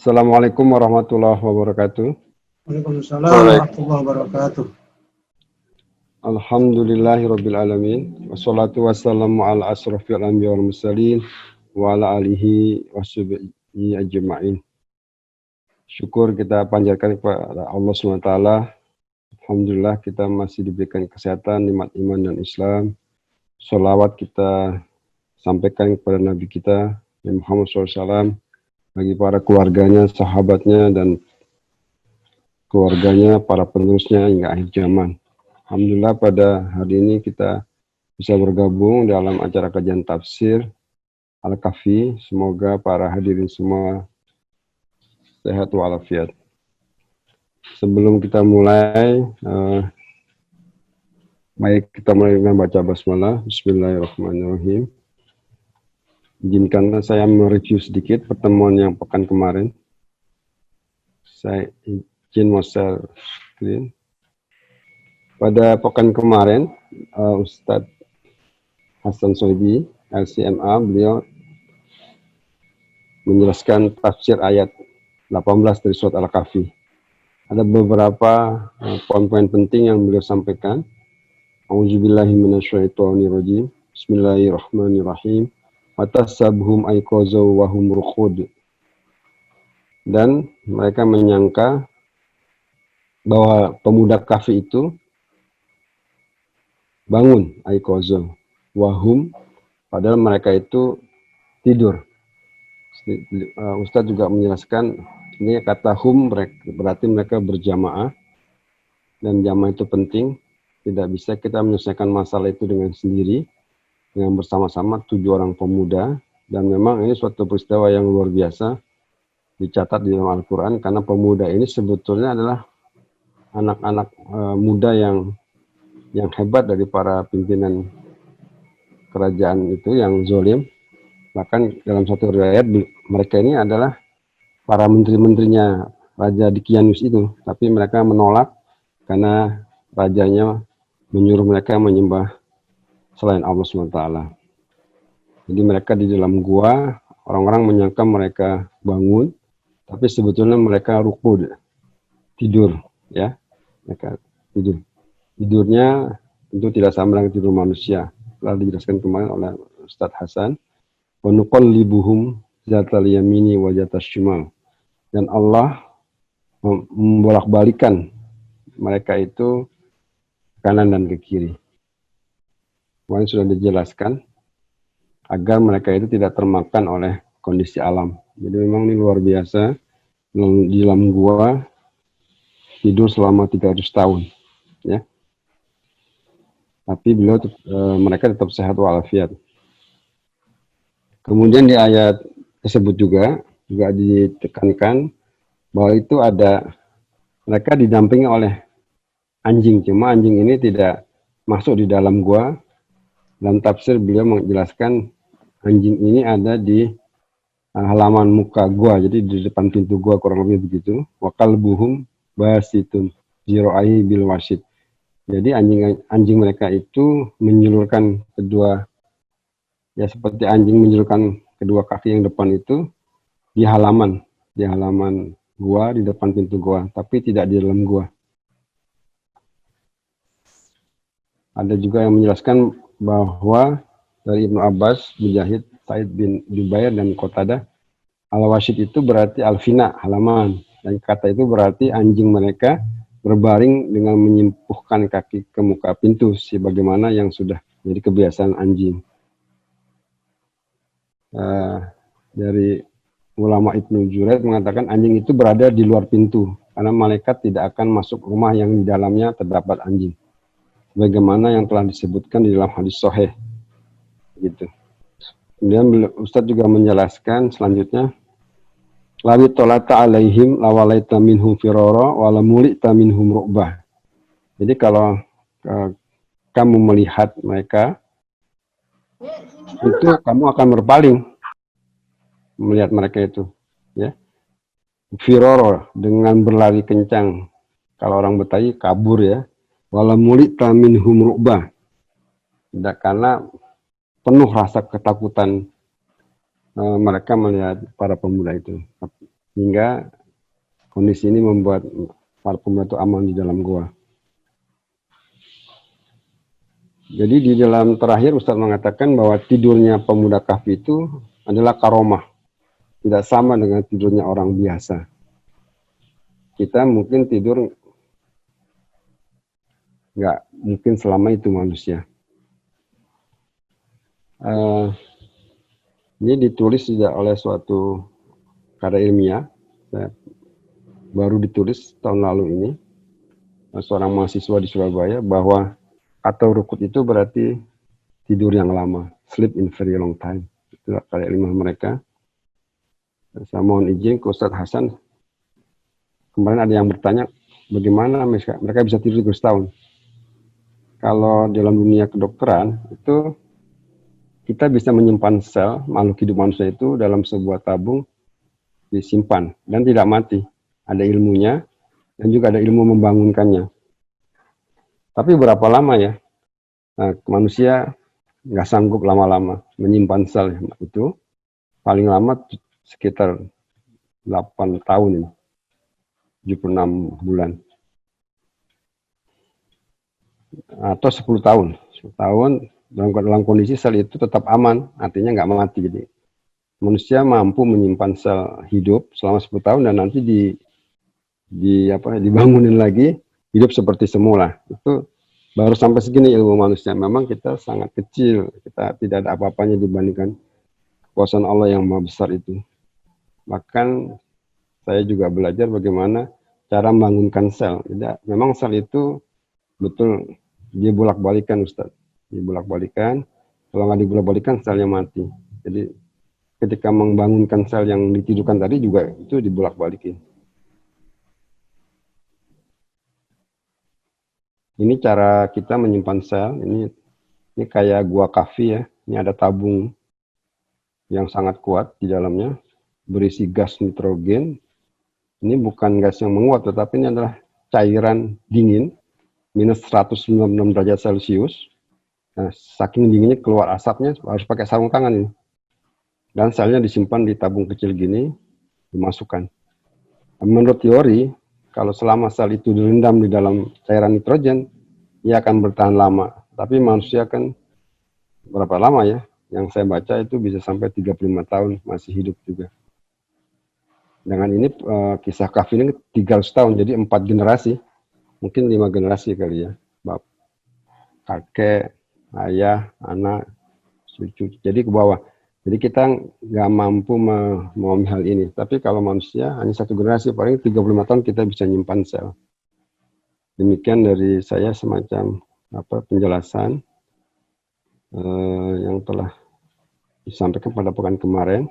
Assalamualaikum warahmatullahi wabarakatuh. Waalaikumsalam warahmatullahi wabarakatuh. Alhamdulillahirabbil alamin. Wassalatu wassalamu ala asrofil anbiya wal mursalin wa ala alihi washabihi ajma'in. Syukur kita panjatkan kepada Allah SWT. Alhamdulillah kita masih diberikan kesehatan, nikmat iman dan Islam. Sholawat kita sampaikan kepada Nabi kita, Nabi Muhammad SAW, bagi para keluarganya, sahabatnya, dan keluarganya, para penerusnya hingga akhir zaman. Alhamdulillah pada hari ini kita bisa bergabung dalam acara kajian tafsir Al-Kahfi. Semoga para hadirin semua sehat walafiat. Sebelum kita mulai, baik kita mulai dengan baca basmalah. Bismillahirrahmanirrahim. Izinkanlah saya mereview sedikit pertemuan yang pekan kemarin. Saya izin mau share screen. Pada pekan kemarin, Ustadz Hasan Sohibi, LCMA, beliau menjelaskan tafsir ayat 18 dari surat Al-Kahfi. Ada beberapa poin-poin penting yang beliau sampaikan. A'udzubillahi minasyaitonirrajim. Bismillahirrahmanirrahim. Watasabhum aiqazaw wa hum ruqud. Dan mereka menyangka bahwa pemuda Kahfi itu bangun aiqazaw wa hum, padahal mereka itu tidur. Ustadz juga menjelaskan ini kata hum berarti mereka berjamaah, dan jamaah itu penting. Tidak bisa kita menyelesaikan masalah itu dengan sendiri, dengan bersama-sama 7 orang pemuda. Dan memang ini suatu peristiwa yang luar biasa dicatat di dalam Al-Quran, karena pemuda ini sebetulnya adalah anak-anak muda yang hebat dari para pimpinan kerajaan itu yang zalim. Bahkan dalam satu riwayat mereka ini adalah para menteri-menterinya Raja Dkianus itu, tapi mereka menolak karena rajanya menyuruh mereka menyembah selain Allah SWT. Jadi mereka di dalam gua, orang-orang menyangka mereka bangun, tapi sebetulnya mereka rukud, tidur, ya. Mereka tidur. Tidurnya tentu tidak sama dengan tidur manusia. Telah dijelaskan kemarin oleh Ustadz Hasan. Wa nuqallibuhum zatal yamini wa zatas shimal. Dan Allah membolak-balikan mereka itu kanan dan ke kiri. Kemarin sudah dijelaskan agar mereka itu tidak termakan oleh kondisi alam. Jadi memang ini luar biasa, di dalam gua tidur selama 300 tahun, ya. Tapi mereka tetap sehat walafiat. Kemudian di ayat tersebut juga ditekankan bahwa itu ada mereka didampingi oleh anjing. Cuma anjing ini tidak masuk di dalam gua. Dalam tafsir beliau menjelaskan anjing ini ada di halaman muka gua, jadi di depan pintu gua, kurang lebih begitu. Wa qalbuhum basitun zira'i bil wasid. Jadi anjing mereka itu menjulurkan kedua, ya seperti anjing menjulurkan kedua kaki yang depan itu di halaman gua, di depan pintu gua, tapi tidak di dalam gua. Ada juga yang menjelaskan bahwa dari Ibnu Abbas, Mujahid, Sa'id bin Jubair, dan Qatadah, al-wasid itu berarti al-fina, halaman, dan kata itu berarti anjing mereka berbaring dengan menyempuhkan kaki ke muka pintu, sebagaimana yang sudah jadi kebiasaan anjing. Dari ulama Ibnu Juraid mengatakan anjing itu berada di luar pintu, karena malaikat tidak akan masuk rumah yang di dalamnya terdapat anjing, bagaimana yang telah disebutkan di dalam hadis sahih, gitu. Kemudian Ustadz juga menjelaskan selanjutnya, lawi tolata alaihim lawalaita minhum firara walamulita minhum ru'bah. Jadi kalau kamu melihat mereka, itu kamu akan berpaling melihat mereka itu, ya. Firara dengan berlari kencang. Kalau orang Betawi kabur, ya. Walamulita minhum ru'bah. Tidak, karena penuh rasa ketakutan mereka melihat para pemuda itu. hingga kondisi ini membuat para pemuda itu aman di dalam gua. Jadi di dalam terakhir Ustadz mengatakan bahwa tidurnya pemuda kahfi itu adalah karomah. Tidak sama dengan tidurnya orang biasa. Kita mungkin tidur nggak mungkin selama itu manusia. Ini ditulis juga oleh suatu karya ilmiah. Baru ditulis tahun lalu ini. Seorang mahasiswa di Surabaya bahwa atau rukut itu berarti tidur yang lama, sleep in very long time. Itulah karya ilmiah mereka. Saya mohon izin ke Ustadz Hasan. Kemarin ada yang bertanya bagaimana mereka bisa tidur setahun. Kalau dalam dunia kedokteran itu kita bisa menyimpan sel makhluk hidup manusia itu dalam sebuah tabung disimpan dan tidak mati. Ada ilmunya dan juga ada ilmu membangunkannya. Tapi berapa lama ya? Nah, manusia nggak sanggup lama-lama menyimpan sel itu. Paling lama sekitar 8 tahun ini. 76 bulan. Atau 10 tahun. 10 tahun dalam kondisi sel itu tetap aman, artinya nggak mati. Jadi manusia mampu menyimpan sel hidup selama 10 tahun dan nanti dibangunin lagi hidup seperti semula. Itu baru sampai segini ilmu manusia. Memang kita sangat kecil, kita tidak ada apa-apanya dibandingkan kekuasaan Allah yang maha besar itu. Bahkan saya juga belajar bagaimana cara membangunkan sel. Memang sel itu betul dia bolak-balikan Ustaz. Dia bolak-balikan, kalau nggak dibolak-balikan selnya mati. Jadi ketika membangunkan sel yang ditidurkan tadi juga itu dibolak-balikin. Ini cara kita menyimpan sel. Ini kayak gua kahfi ya. Ini ada tabung yang sangat kuat di dalamnya, berisi gas nitrogen. Ini bukan gas yang menguap, tetapi ini adalah cairan dingin, minus 196 derajat Celcius. Nah, saking dinginnya keluar asapnya, harus pakai sarung tangan ini. Dan selnya disimpan di tabung kecil gini, dimasukkan. Menurut teori, kalau selama sel itu direndam di dalam cairan nitrogen, ia akan bertahan lama. Tapi manusia kan berapa lama ya? Yang saya baca itu bisa sampai 35 tahun masih hidup juga. Dengan ini kisah kahfi ini 300 tahun, jadi 4 generasi. Mungkin 5 generasi kali ya. Bapak, kakek, ayah, anak, cucu. Jadi ke bawah. Jadi kita nggak mampu memahami hal ini. Tapi kalau manusia hanya 1 generasi, paling 35 tahun kita bisa nyimpan sel. Demikian dari saya semacam penjelasan yang telah disampaikan pada pekan kemarin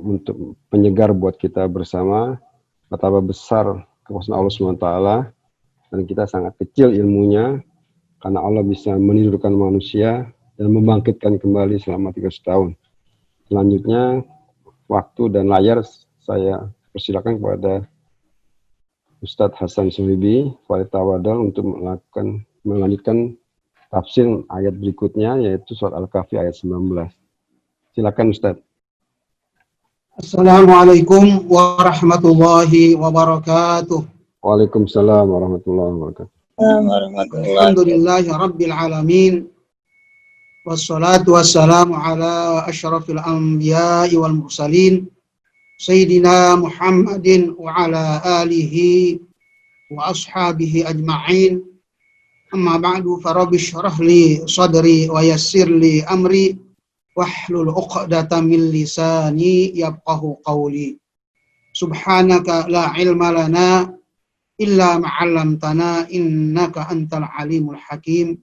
untuk penyegar buat kita bersama betapa besar kekuasaan Allah SWT dan kita sangat kecil ilmunya karena Allah bisa menidurkan manusia dan membangkitkan kembali selama 300 tahun. Selanjutnya, waktu dan layar saya persilakan kepada Ustadz Hasan Suhibi, Walid Tawadal untuk melanjutkan tafsir ayat berikutnya, yaitu surat Al-Kahfi ayat 19. Silakan Ustadz. Assalamualaikum warahmatullahi wabarakatuh. Waalaikumsalam warahmatullahi wabarakatuh. Alhamdulillahi rabbil alamin. Wassalatu wassalamu ala asyrafil anbiya'i wal mursalin Sayyidina Muhammadin wa ala alihi wa ashabihi ajma'in. Amma ba'du farabbi syrah li sadri wa yassir li amri wahlul 'uqdatam min lisani yafqahu qawli. Subhanaka la ilma lana illa ma 'allamtana innaka antal alimul hakim.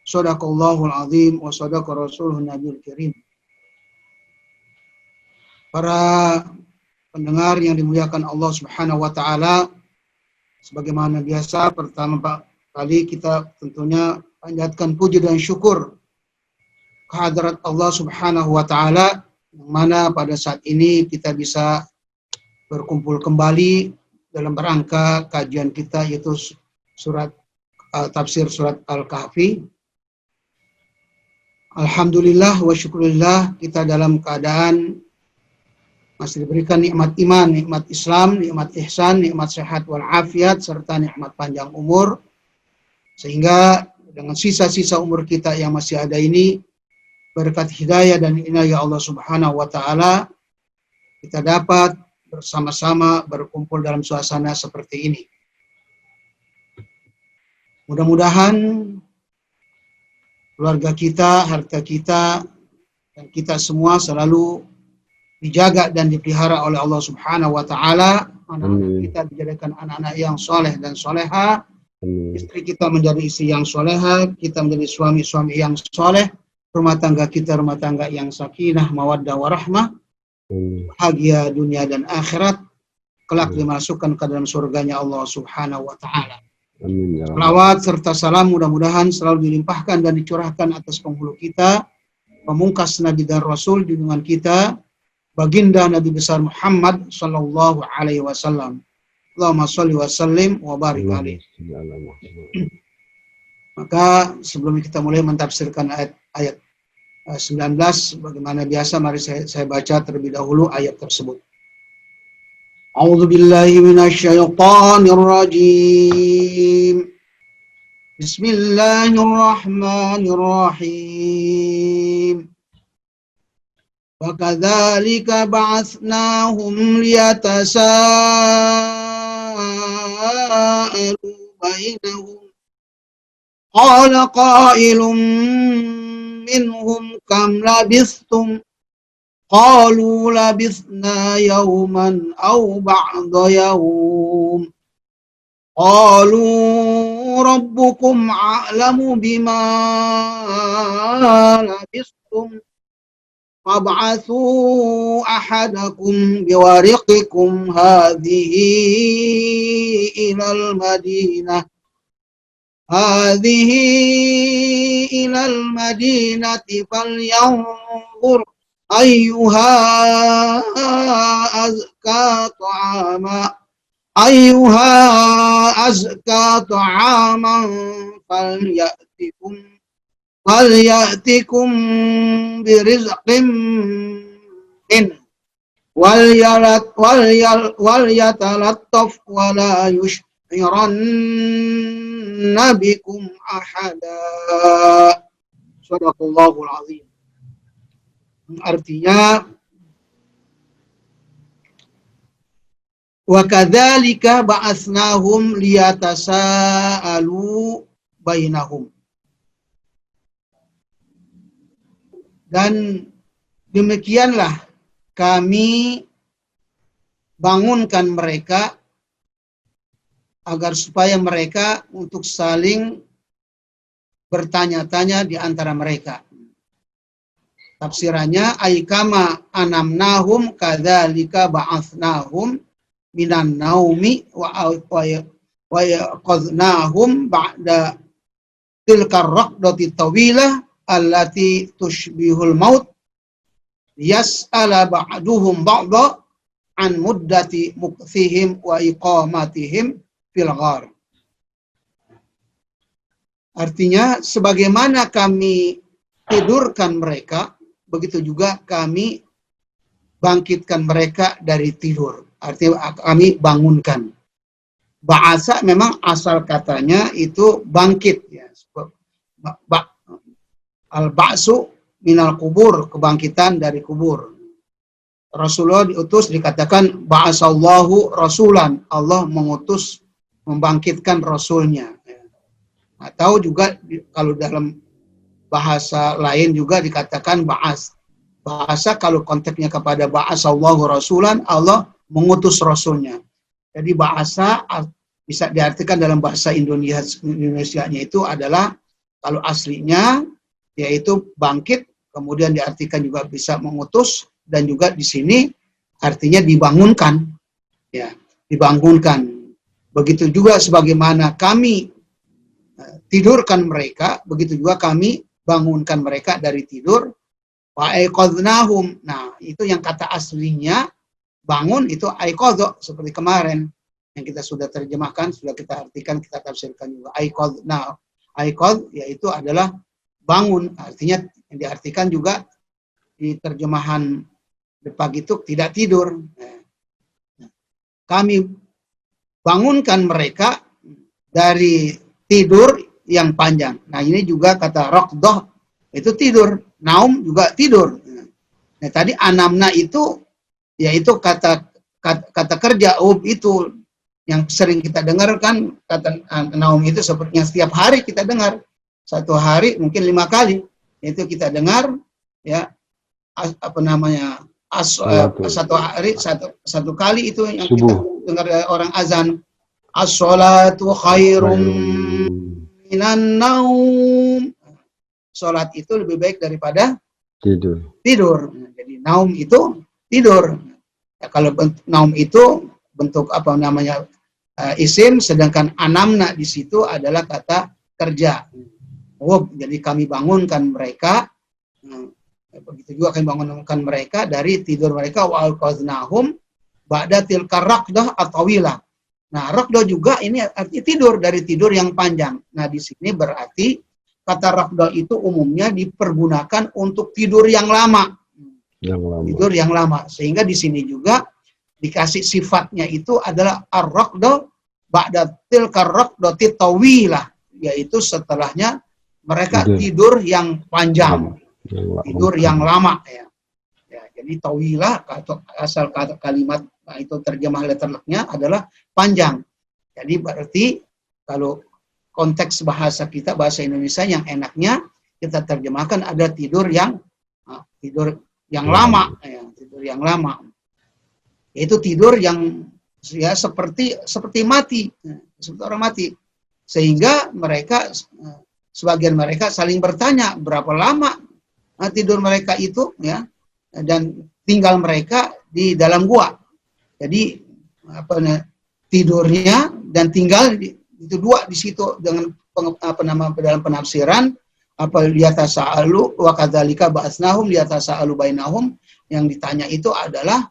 Shadaqallahul azim wa shadaqa rasuluhun nabiyul karim. Para pendengar yang dimuliakan Allah Subhanahu wa taala, sebagaimana biasa pertama kali kita tentunya panjatkan puji dan syukur kehadirat Allah Subhanahu wa taala yang mana pada saat ini kita bisa berkumpul kembali dalam rangka kajian kita yaitu tafsir surat Al-Kahfi. Alhamdulillah wa syukurillah kita dalam keadaan masih diberikan nikmat iman, nikmat Islam, nikmat ihsan, nikmat sehat walafiat, serta nikmat panjang umur, sehingga dengan sisa-sisa umur kita yang masih ada ini, berkat hidayah dan inayah Allah Subhanahu wa Ta'ala, kita dapat bersama-sama berkumpul dalam suasana seperti ini. Mudah-mudahan keluarga kita, harta kita, dan kita semua selalu dijaga dan dipelihara oleh Allah Subhanahu wa Ta'ala. Anak-anak kita dijadikan anak-anak yang soleh dan soleha. Istri kita menjadi istri yang soleha, kita menjadi suami-suami yang soleh. Rumah tangga kita rumah tangga yang sakinah, mawaddah, warahmah. Bahagia dunia dan akhirat. Kelak dimasukkan ke dalam surganya Allah Subhanahu wa Ta'ala. Salawat serta salam mudah-mudahan selalu dilimpahkan dan dicurahkan atas penghulu kita, pemungkas Nabi dan Rasul, junjungan kita, baginda Nabi besar Muhammad sallallahu alaihi wasallam. Allahumma sholli wa sallim wa barik alaihi. Maka sebelum kita mulai mentafsirkan ayat 19, bagaimana biasa, mari saya baca terlebih dahulu ayat tersebut. A'udzu billahi minasyaitonir rajim. Bismillahirrahmanirrahim. Wa kadzalika ba'atsnahum liyatasaalu bainahum. Qala qailun minhum kam labistum. Qalu labithna yawman aw ba'da yawm. Qalu rabbukum a'lamu bima labithum. Fab'athu ahadakum biwariqikum hadhihi ilal madinah. Hadhihi ilal madinati falyanzur ayyuha azka ta'aman falyatikum birizqin min walyatalattaf wala yush'iranna bikum ahada. Shadaqallahul azim. Artinya, wa kadzalika ba'atsnahum liyatasaalu bainahum. Dan demikianlah kami bangunkan mereka agar supaya mereka untuk saling bertanya-tanya di antara mereka. Tafsirannya, aikama anamnahum kadzalika ba'atsnahum minan naumi wa yaqadnahum ba'da tilkar raqdati tawilah allati tushbihul maut yas'ala ba'duhum ba'da an muddati mukthihim wa iqamatihim fil ghar. Artinya, sebagaimana kami tidurkan mereka, begitu juga kami bangkitkan mereka dari tidur. Artinya kami bangunkan. Bahasa memang asal katanya itu bangkit. Ya. Al-ba'su minal kubur, kebangkitan dari kubur. Rasulullah diutus dikatakan ba'asallahu rasulan. Allah mengutus, membangkitkan rasulnya. Atau juga kalau dalam bahasa lain juga dikatakan ba'as. Bahasa kalau konteksnya kepada ba'asallahu rasulan, Allah mengutus rasulnya. Jadi bahasa bisa diartikan dalam bahasa Indonesianya itu adalah, kalau aslinya yaitu bangkit, kemudian diartikan juga bisa mengutus, dan juga di sini artinya dibangunkan. Ya, dibangunkan. Begitu juga sebagaimana kami tidurkan mereka, begitu juga kami bangunkan mereka dari tidur. Wa aiqadnahum. Nah, itu yang kata aslinya bangun itu aiqadha, seperti kemarin yang kita sudah terjemahkan, sudah kita artikan, kita tafsirkan juga. Aiqadna. Aiqadh yaitu adalah bangun. Artinya yang diartikan juga di terjemahan pagi itu tidak tidur. Kami bangunkan mereka dari tidur yang panjang. Nah, ini juga kata raqdah itu tidur, naum juga tidur. Nah, tadi anamna itu yaitu kata kerja itu yang sering kita dengar kan, kata naum itu sepertinya setiap hari kita dengar. Satu hari mungkin 5 kali itu kita dengar ya, satu hari satu kali itu yang Subuh. kita dengar dari orang azan, as-sholatu khairum minan naum. Sholat itu lebih baik daripada tidur. Jadi naum itu tidur. Ya, kalau naum itu bentuk isim, sedangkan anamna di situ adalah kata kerja. Jadi kami bangunkan mereka. Begitu juga kami bangunkan mereka dari tidur mereka, wa alqaznahum ba'da tilka raqdah atawilah. Nah, raqdah juga ini arti tidur, dari tidur yang panjang. Nah, di sini berarti kata raqdah itu umumnya dipergunakan untuk tidur yang lama. Tidur yang lama. Sehingga di sini juga dikasih sifatnya itu adalah ar-raqdah ba'da tilka raqdati tawilah, yaitu setelahnya mereka tidur yang panjang. Tidur yang lama ya. Jadi tawilah asal kata kalimat itu terjemah letternya adalah panjang. Jadi berarti kalau konteks bahasa kita, bahasa Indonesia yang enaknya kita terjemahkan ada tidur yang lama ya, tidur yang lama. Itu tidur yang ya seperti mati, seperti orang mati. Sehingga mereka sebagian mereka saling bertanya berapa lama tidur mereka itu ya, dan tinggal mereka di dalam gua. Jadi tidurnya dan tinggal itu dua di situ dengan dalam penafsiran liyatasa'alu wa kadzalika ba'atsnahum liyatasa'alu bainahum, yang ditanya itu adalah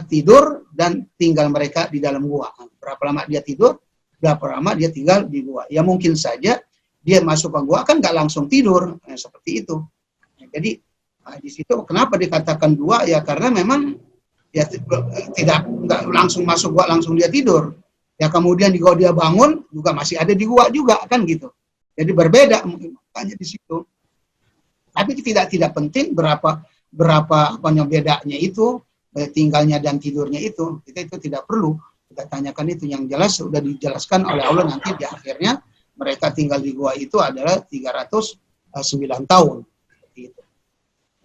tidur dan tinggal mereka di dalam gua. Berapa lama dia tidur, berapa lama dia tinggal di gua. Ya mungkin saja dia masuk ke gua kan nggak langsung tidur, seperti itu. Jadi di situ kenapa dikatakan dua ya, karena memang ya nggak langsung masuk gua langsung dia tidur. Ya kemudian di gua dia bangun juga masih ada di gua juga kan gitu. Jadi berbeda makanya di situ. Tapi tidak penting berapa bedanya itu, tinggalnya dan tidurnya itu. Kita itu tidak perlu kita tanyakan itu, yang jelas sudah dijelaskan oleh Allah nanti di akhirnya mereka tinggal di gua itu adalah 309 tahun. Gitu.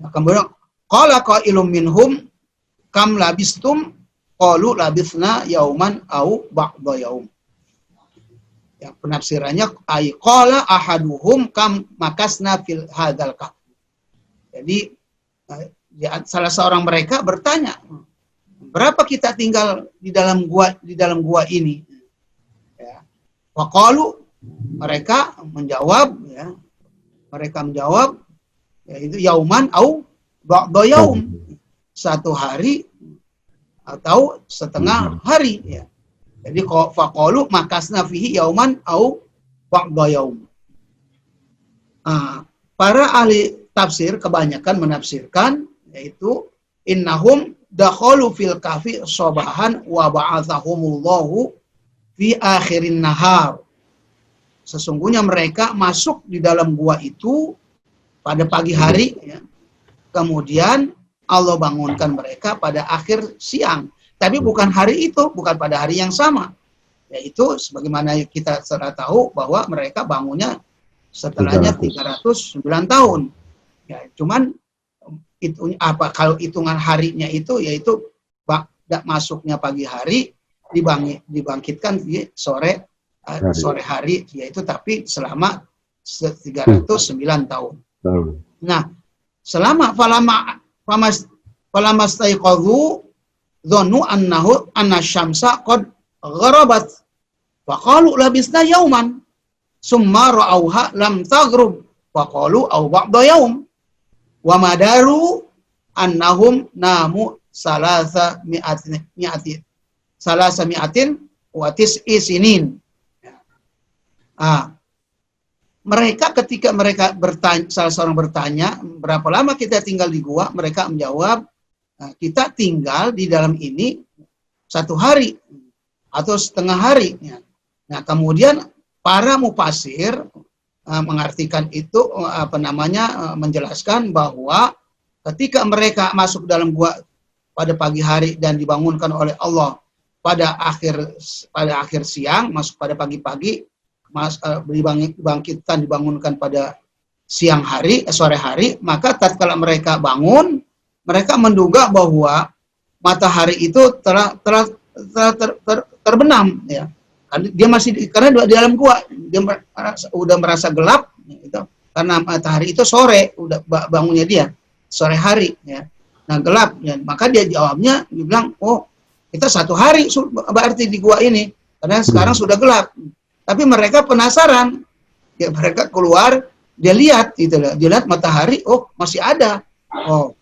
Nah, kemudian qala qailum minhum kam labistum qalu labisna yauman au ba'da yaum. Ya, penafsirannya ay qala ahaduhum kam makasna fil hadzal kahf. Jadi salah seorang mereka bertanya, berapa kita tinggal di dalam gua ini? Ya. Waqalu, mereka menjawab yaitu yauman au ba'da yaum, satu hari atau setengah hari ya. Jadi faqalu makasna fihi yauman au ba'da yaum. Para ahli tafsir kebanyakan menafsirkan yaitu innahum dakhalu fil kahfi sabahan wa ba'athahumullahu fi akhirin nahar. Sesungguhnya mereka masuk di dalam gua itu pada pagi hari ya. Kemudian Allah bangunkan mereka pada akhir siang. Tapi bukan hari itu, bukan pada hari yang sama. Yaitu sebagaimana kita sudah tahu bahwa mereka bangunnya setelahnya 309 tahun. Ya, cuman itu kalau hitungan harinya itu yaitu masuknya pagi hari dibangkitkan di sore hari, yaitu tapi selama 309 tahun. Nah, selama falamastaiqadhu dhannu anna syamsa qad gharabat wa qalu labisna yawman summa ra'awha lam taghrub wa qalu aw ba'da yawm wa madaru annahum namu salasa mi'atin wa tis'i sinin. Mereka ketika mereka bertanya, salah seorang bertanya, berapa lama kita tinggal di gua? Mereka menjawab Nah, kita tinggal di dalam ini 1 hari atau setengah hari. Ya. Nah, kemudian para mufasir mengartikan itu menjelaskan bahwa ketika mereka masuk dalam gua pada pagi hari dan dibangunkan oleh Allah pada akhir siang, masuk pada pagi-pagi, dibangkitkan, dibangunkan pada siang hari, sore hari, maka tatkala mereka bangun, mereka menduga bahwa matahari itu telah terbenam, ya. Dia masih karena di dalam gua, dia udah merasa gelap, gitu. Karena matahari itu sore, udah bangunnya dia sore hari, ya. Nah gelap, ya. Maka dia jawabnya, dia bilang, oh kita 1 hari berarti di gua ini, karena sekarang sudah gelap. Tapi mereka penasaran, ya, mereka keluar, dia lihat, gitu loh, dia lihat matahari, oh masih ada, oh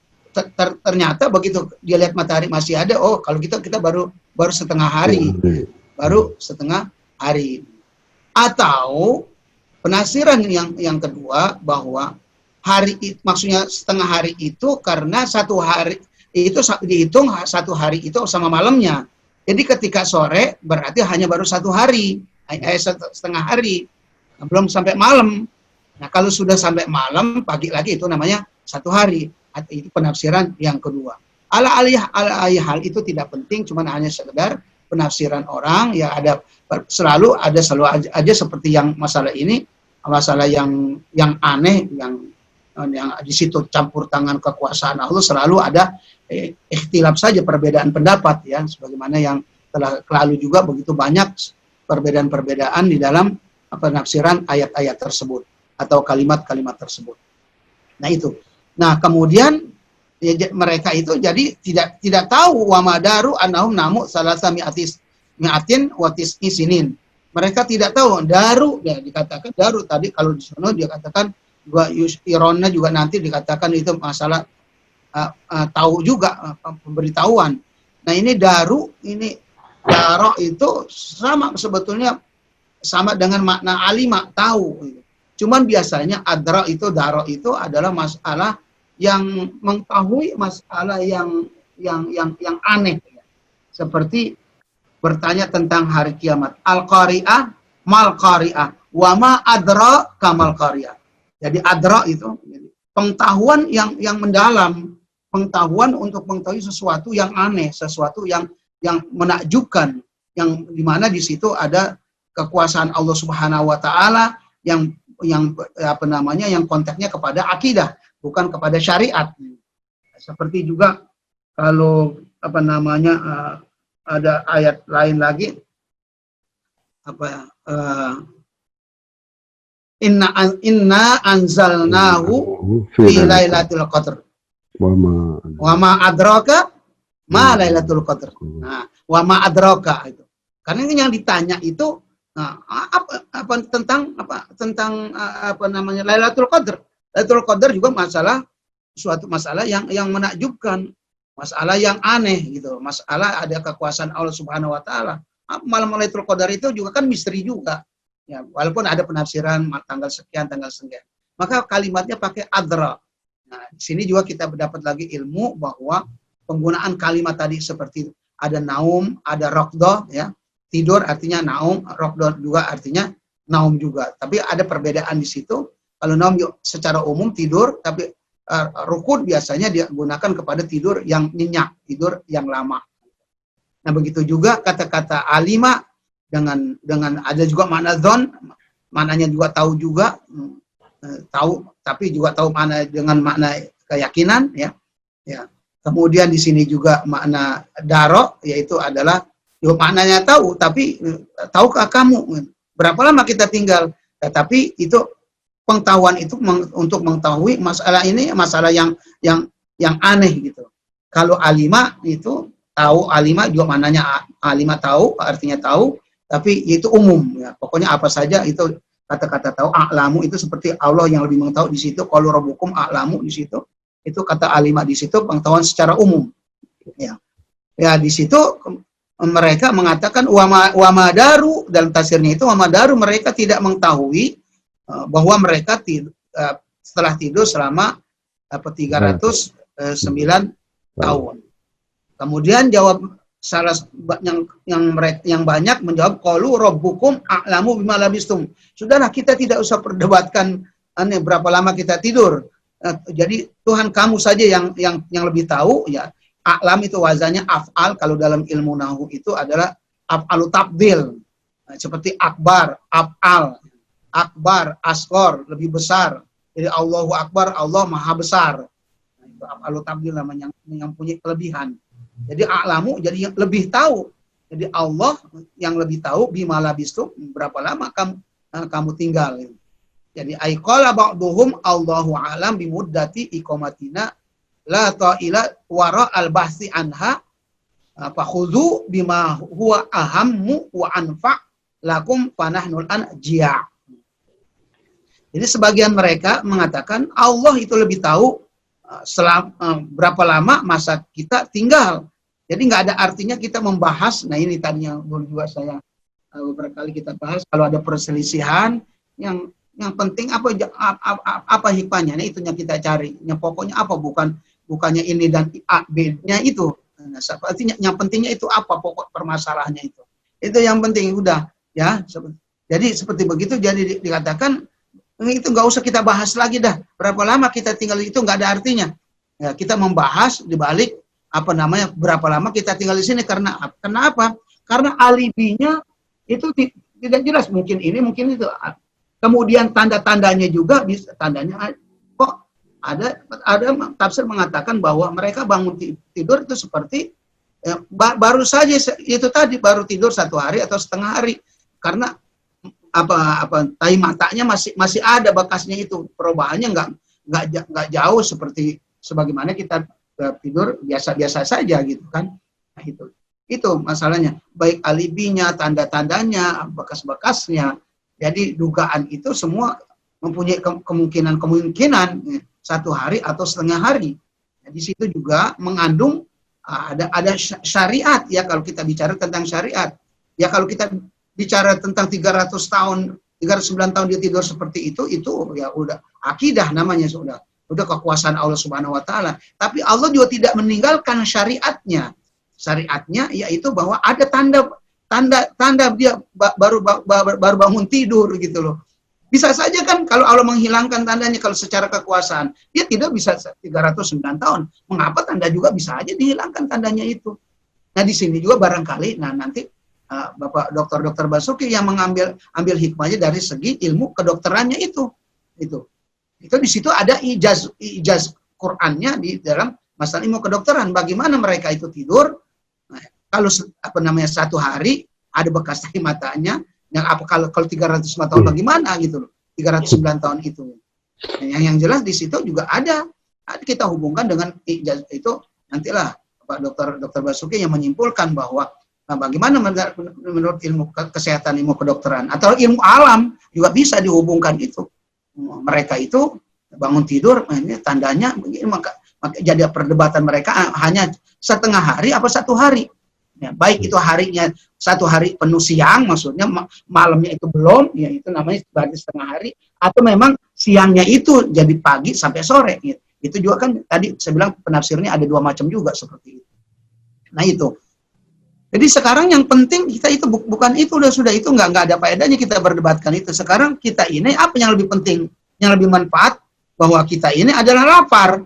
ternyata begitu dia lihat matahari masih ada, oh kalau kita baru setengah hari. Baru setengah hari. Atau penafsiran yang kedua bahwa hari itu, maksudnya setengah hari itu karena 1 hari itu dihitung 1 hari itu sama malamnya. Jadi ketika sore berarti hanya baru 1 hari, setengah hari, belum sampai malam. Nah kalau sudah sampai malam, pagi lagi itu namanya 1 hari. Itu penafsiran yang kedua. Ala hal itu tidak penting, cuman hanya sekedar penafsiran orang, ya selalu aja seperti yang masalah ini, masalah yang aneh, yang di situ campur tangan kekuasaan Allah, selalu ada ikhtilaf saja, perbedaan pendapat, ya, sebagaimana yang telah lalu juga begitu banyak perbedaan-perbedaan di dalam penafsiran ayat-ayat tersebut atau kalimat-kalimat tersebut. Nah itu. Nah kemudian ya, mereka itu jadi tidak tahu wa madaru annahum namu salasa mi'atin wa tis'i sinin. Mereka tidak tahu daru, ya dikatakan daru tadi, kalau di sana dia katakan gua ironna juga nanti dikatakan itu masalah tahu juga, pemberitahuan. Nah ini daro itu sama sebetulnya sama dengan makna alima, tahu. Cuman biasanya daro itu adalah masalah yang mengetahui, masalah yang aneh, seperti bertanya tentang hari kiamat. Al-qari'ah, mal qari'ah, wa ma adra kamal qari'ah. Jadi adra itu pengetahuan yang mendalam, pengetahuan untuk mengetahui sesuatu yang aneh, sesuatu yang menakjubkan, yang dimana di situ ada kekuasaan Allah Subhanahu wa taala yang konteksnya kepada akidah, bukan kepada syariat. Seperti juga kalau ada ayat lain lagi, inna anzalnahu fi lailatul qadr wa ma adraka ma lailatul qadr. Nah, wa ma adraka itu. Karena ini yang ditanya itu tentang Lailatul Qadar. Lailatul Qadar juga suatu masalah yang menakjubkan, masalah yang aneh gitu, masalah ada kekuasaan Allah Subhanahu wa taala. Malam Lailatul Qadar itu juga kan misteri juga. Ya, walaupun ada penafsiran tanggal sekian. Maka kalimatnya pakai adra. Nah, di sini juga kita mendapat lagi ilmu bahwa penggunaan kalimat tadi seperti ada naum, ada raqdah, ya. Tidur artinya naum, raqdah juga artinya naum juga. Tapi ada perbedaan di situ. Kalau naum secara umum tidur, tapi rukud biasanya digunakan kepada tidur yang nyenyak, tidur yang lama. Nah begitu juga kata-kata alima dengan ada juga makna dzon, maknanya juga tahu juga, tahu, tapi juga tahu makna dengan makna keyakinan, ya. Kemudian di sini juga makna daro, yaitu adalah maknanya tahu, tapi tahukah kamu berapa lama kita tinggal? Tapi itu pengetahuan itu untuk mengetahui masalah ini, masalah yang aneh gitu. Kalau alima itu tahu, alima juga maknanya alima tahu, artinya tahu, tapi itu umum, ya. Pokoknya apa saja itu kata-kata tahu. A'lamu itu seperti Allah yang lebih mengetahui di situ. Qalu rabbukum a'lamu di situ. Itu kata alima di situ pengetahuan secara umum. Ya, di situ mereka mengatakan wamadaru, dalam tafsirnya itu wamadaru, mereka tidak mengetahui bahwa mereka setelah tidur selama 309 tahun. Kemudian jawab salah yang banyak menjawab qalu rabbukum a'lamu bima labistum. Sudahlah, kita tidak usah perdebatkan berapa lama kita tidur. Jadi Tuhan kamu saja yang lebih tahu ya. A'lam itu wazannya af'al, kalau dalam ilmu nahwu itu adalah af'alu tabdil. Seperti akbar, af'al, akbar, asghar, lebih besar. Jadi Allahu akbar, Allah maha besar. Itu af'alu tabdil namanya, yang punya kelebihan. Jadi a'lamu jadi yang lebih tahu. Jadi Allah yang lebih tahu bima labistum, berapa lama kamu tinggal. Jadi aiqala ba'duhum Allahu a'lam bimuddati iqamatina la ta'ila wara al-bahsi anha fakhudhu bima huwa ahammu wa anfa' lakum fanahnul an jia'. Jadi sebagian mereka mengatakan Allah itu lebih tahu berapa lama masa kita tinggal. Jadi nggak ada artinya kita membahas. Nah ini tadi yang dulu juga saya beberapa kali kita bahas, kalau ada perselisihan yang penting apa hikmahnya, nah itu yang kita cari. Yang pokoknya apa, bukannya ini dan A B-nya itu. Nah, artinya yang pentingnya itu apa pokok permasalahannya itu. Itu yang penting udah ya. Jadi seperti begitu, jadi dikatakan itu nggak usah kita bahas lagi dah. Berapa lama kita tinggal itu nggak ada artinya. Ya, kita membahas dibalik berapa lama kita tinggal di sini karena apa? Karena alibinya itu tidak jelas, mungkin ini mungkin itu. Kemudian tanda-tandanya juga bisa, tandanya kok ada tafsir mengatakan bahwa mereka bangun tidur itu seperti baru saja itu tadi, baru tidur 1 hari atau setengah hari, karena tai matanya masih ada bekasnya, itu perubahannya nggak jauh seperti sebagaimana kita tidur biasa-biasa saja gitu kan. Nah, itu masalahnya, baik alibinya, tanda-tandanya, bekas-bekasnya. Jadi dugaan itu semua mempunyai kemungkinan 1 hari atau setengah hari. Nah, di situ juga mengandung ada syariat ya, kalau kita bicara tentang syariat. Ya kalau kita bicara tentang 309 tahun dia tidur seperti itu ya udah akidah namanya, udah kekuasaan Allah Subhanahu wa taala. Tapi Allah juga tidak meninggalkan syariatnya. Syariatnya yaitu bahwa ada tanda dia baru bangun tidur gitu loh. Bisa saja kan kalau Allah menghilangkan tandanya, kalau secara kekuasaan dia tidak bisa 309 tahun. Mengapa tanda juga bisa aja dihilangkan tandanya itu. Nah di sini juga barangkali nanti Bapak Dr. Basuki yang ambil hikmahnya dari segi ilmu kedokterannya itu. Itu di situ ada ijaz Qur'annya di dalam masalah ilmu kedokteran. Bagaimana mereka itu tidur? Nah, kalau 1 hari ada bekas tai matanya, yang kalau 305 tahun bagaimana gitu loh, 309 tahun itu. Nah, yang jelas di situ juga ada kita hubungkan dengan ijaz itu, nantilah Pak Dr. Basuki yang menyimpulkan bahwa bagaimana menurut ilmu kesehatan, ilmu kedokteran atau ilmu alam juga bisa dihubungkan itu. Mereka itu bangun tidur, ini tandanya begini, maka jadi perdebatan mereka hanya setengah hari apa 1 hari. Ya, baik itu harinya 1 hari penuh siang, maksudnya malamnya itu belum, ya itu namanya berarti setengah hari, atau memang siangnya itu jadi pagi sampai sore. Gitu. Itu juga kan tadi saya bilang penafsirnya ada 2 macam juga seperti itu. Nah itu. Jadi sekarang yang penting kita itu bukan itu, sudah itu nggak ada faedahnya kita berdebatkan itu. Sekarang kita ini apa yang lebih penting, yang lebih manfaat, bahwa kita ini adalah lapar.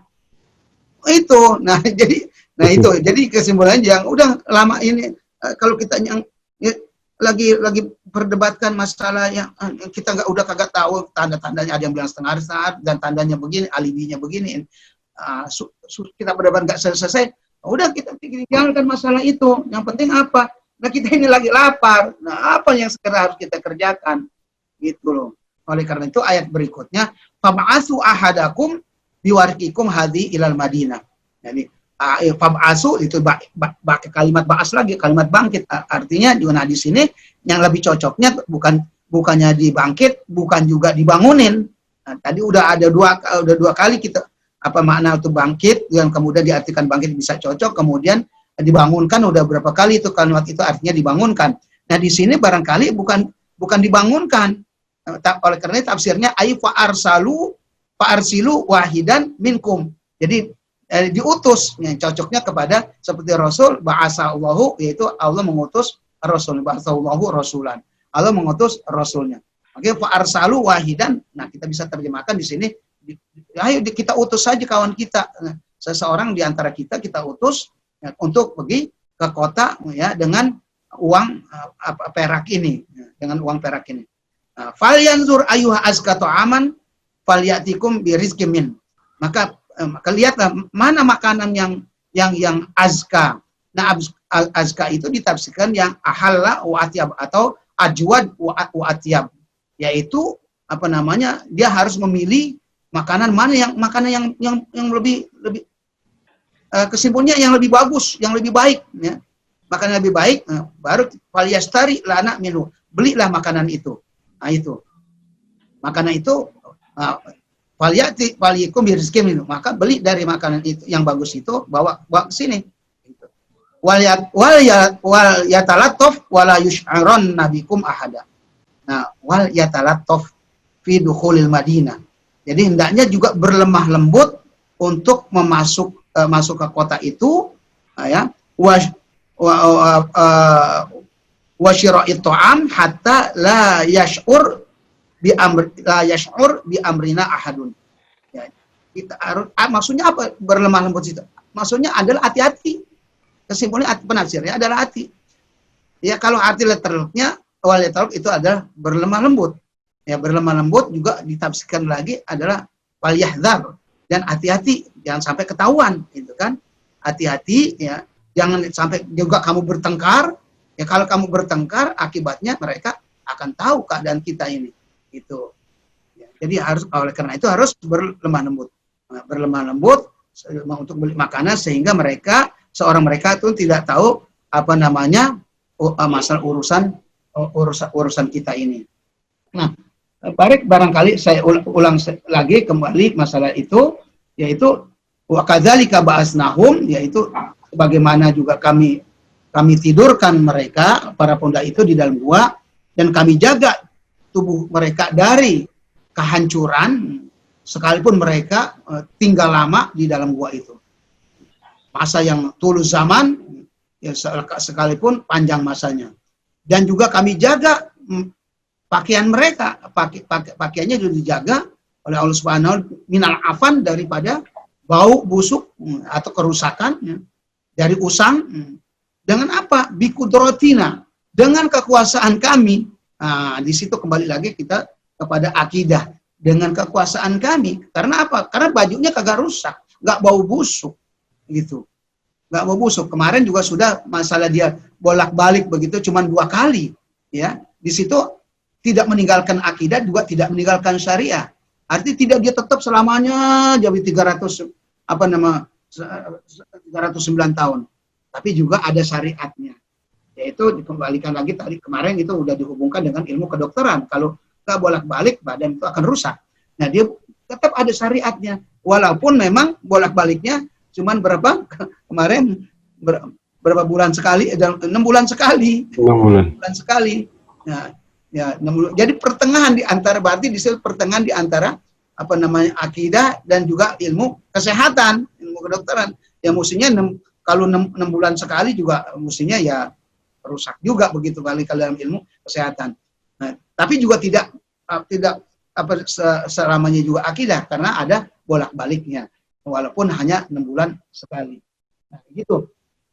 Itu. Nah jadi kesimpulannya yang udah lama ini kalau kita yang lagi perdebatkan masalah yang kita udah kagak tahu tanda-tandanya, ada yang bilang setengah hari dan tandanya begini, alibinya begini. Kita berdebat nggak selesai. Udah kita tinggalkan masalah itu. Yang penting apa? Nah kita ini lagi lapar. Nah apa yang segera harus kita kerjakan? Gitu loh. Oleh karena itu ayat berikutnya, fab'asu ahadakum biwarqikum hadi ilal Madinah. Jadi fab'asu itu kalimat ba'as lagi, kalimat bangkit. Artinya juga di sini yang lebih cocoknya bukannya dibangkit, bukan juga dibangunin. Nah, tadi udah ada dua kali kita apa makna itu bangkit, yang kemudian diartikan bangkit bisa cocok, kemudian dibangunkan udah berapa kali itu kalimat itu artinya dibangunkan. Nah di sini barangkali bukan dibangunkan. Oleh karena tafsirnya ai fa arsilu wahidan minkum. Jadi diutus, yang cocoknya kepada seperti Rasul, ba'asa Allahu, yaitu Allah mengutus Rasul, ba'asa Allahu Rasulan. Allah mengutus Rasulnya. Oke, fa'arsalu wahidan. Nah, kita bisa terjemahkan di sini, ayo kita utus saja kawan kita. Nah, seseorang di antara kita utus ya, untuk pergi ke kota ya dengan uang perak ini, dengan uang perak ini. Falyanzur ayyuha azka ta'aman falyatikum birizqin min. Maka lihatlah mana makanan yang azka. Nah, azka itu ditafsirkan yang ahalla wa atyab atau ajwad wa atyab, yaitu apa namanya? Dia harus memilih makanan mana yang lebih kesimpulannya yang lebih bagus, yang lebih baik ya. Makanan lebih baik baru falyastari lana minhu. Belilah makanan itu. Nah, itu. Makanan itu falyakum birizqin minhu. Maka beli dari makanan itu yang bagus itu bawa ke sini. Gitu. Wal yatalattaf wala yush'aron nabikum ahada. Nah, wal yatalattaf fi dukhulil Madinah. Jadi hendaknya juga berlemah lembut untuk masuk ke kota itu, ya, wasyira'it ta'am hatta la yash'ur bi amrina ahadun. Ya, kita harus, maksudnya apa berlemah lembut itu? Maksudnya adalah hati-hati. Kesimpulannya penafsirnya adalah hati. Ya, kalau arti letternya waliyatalab itu adalah berlemah lembut. Ya, berlemah lembut juga ditafsirkan lagi adalah walyahdhar. Dan hati-hati, jangan sampai ketahuan, gitu kan? Hati-hati, ya, jangan sampai juga kamu bertengkar. Ya, kalau kamu bertengkar, akibatnya mereka akan tahu keadaan kita ini, gitu. Ya, jadi oleh karena itu harus berlemah lembut, berlemah lembut untuk beli makanan sehingga seorang mereka itu tidak tahu apa namanya masalah urusan kita ini. Nah, barangkali saya ulang lagi kembali masalah itu, yaitu wa kadzalika ba'asnahum, yaitu bagaimana juga kami tidurkan mereka para pemuda itu di dalam gua dan kami jaga tubuh mereka dari kehancuran sekalipun mereka tinggal lama di dalam gua itu. Masa yang tulus zaman ya sekalipun panjang masanya. Dan juga kami jaga pakaian mereka, pakaiannya juga dijaga oleh Allah Subhanahu minal afan daripada bau busuk atau kerusakan ya, dari usang. Dengan apa? Bikudrotina, dengan kekuasaan kami. Nah, di situ kembali lagi kita kepada akidah dengan kekuasaan kami. Karena apa? Karena bajunya kagak rusak, nggak bau busuk, gitu. Nggak bau busuk. Kemarin juga sudah masalah dia bolak-balik begitu, cuma 2 kali, ya. Di situ tidak meninggalkan akidah, juga tidak meninggalkan syariah. Artinya tidak dia tetap selamanya jadi 309 tahun. Tapi juga ada syariatnya. Yaitu dikembalikan lagi tadi kemarin itu udah dihubungkan dengan ilmu kedokteran. Kalau nggak bolak-balik badan itu akan rusak. Nah, dia tetap ada syariatnya. Walaupun memang bolak-baliknya cuman berapa? Kemarin berapa bulan sekali? 6 bulan sekali. 6 bulan sekali. Nah, ya, jadi pertengahan di antara, berarti di sini pertengahan di antara apa namanya akidah dan juga ilmu kesehatan, ilmu kedokteran. Ya mestinya kalau 6 bulan sekali juga mestinya ya rusak juga begitu kali dalam ilmu kesehatan. Nah, tapi juga tidak selamanya juga akidah karena ada bolak-baliknya walaupun hanya 6 bulan sekali. Nah, gitu.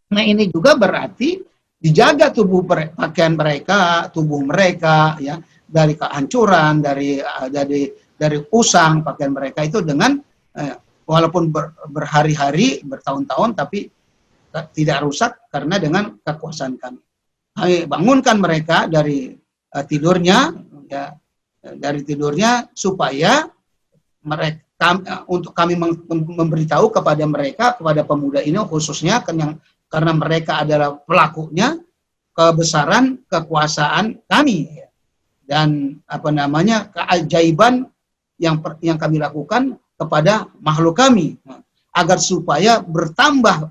Nah, ini juga berarti dijaga pakaian mereka, tubuh mereka ya dari kehancuran, dari usang pakaian mereka itu dengan walaupun berhari-hari, bertahun-tahun tapi tidak rusak karena dengan kekuasaan kami. Kami bangunkan mereka dari tidurnya ya, dari tidurnya supaya untuk kami memberitahu kepada mereka, kepada pemuda ini khususnya karena mereka adalah pelakunya, kebesaran kekuasaan kami dan apa namanya keajaiban yang kami lakukan kepada makhluk kami agar supaya bertambah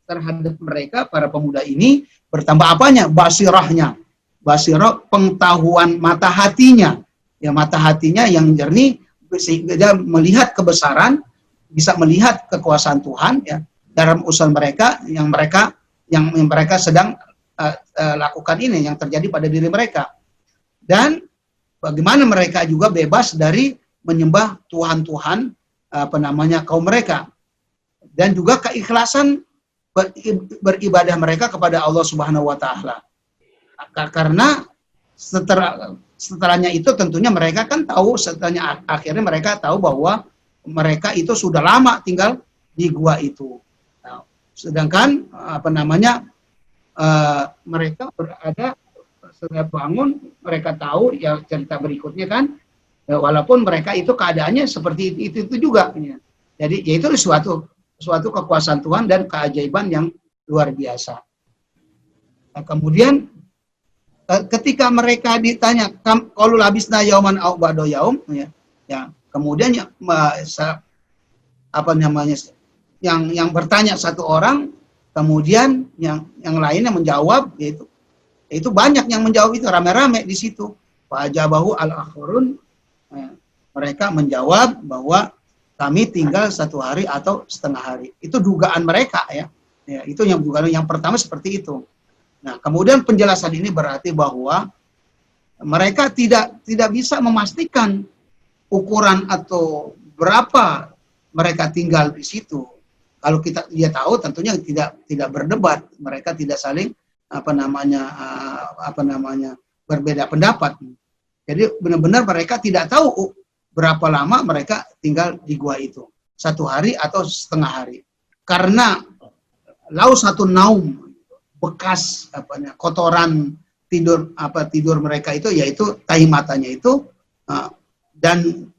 terhadap mereka para pemuda ini bertambah apanya? Basirahnya, basirah pengetahuan mata hatinya, ya mata hatinya yang jernih sehingga dia melihat kebesaran bisa melihat kekuasaan Tuhan ya dalam urusan mereka yang mereka sedang lakukan ini, yang terjadi pada diri mereka. Dan bagaimana mereka juga bebas dari menyembah Tuhan-Tuhan kaum mereka, dan juga keikhlasan beribadah mereka kepada Allah Subhanahu wa taala. Karena setelahnya itu tentunya mereka kan tahu, setelahnya akhirnya mereka tahu bahwa mereka itu sudah lama tinggal di gua itu. Nah, sedangkan mereka berada setelah bangun, mereka tahu ya cerita berikutnya kan, ya, walaupun mereka itu keadaannya seperti itu juga ya. Jadi yaitu suatu kekuasaan Tuhan dan keajaiban yang luar biasa. Nah, kemudian ketika mereka ditanya qalu labisna yauman aw ba'da yaum ya, kemudian yang bertanya satu orang, kemudian yang lainnya menjawab, yaitu banyak yang menjawab, itu rame-rame di situ. Fajabahu al-akhirun, mereka menjawab bahwa kami tinggal 1 hari atau setengah hari. Itu dugaan mereka ya. Itu yang dugaan yang pertama seperti itu. Nah, kemudian penjelasan ini berarti bahwa mereka tidak bisa memastikan ukuran atau berapa mereka tinggal di situ. Kalau dia tahu tentunya tidak berdebat, mereka tidak saling berbeda pendapat. Jadi benar-benar mereka tidak tahu berapa lama mereka tinggal di gua itu, 1 hari atau setengah hari. Karena satu naum, bekas kotoran tidur mereka itu, yaitu tahi matanya itu, dan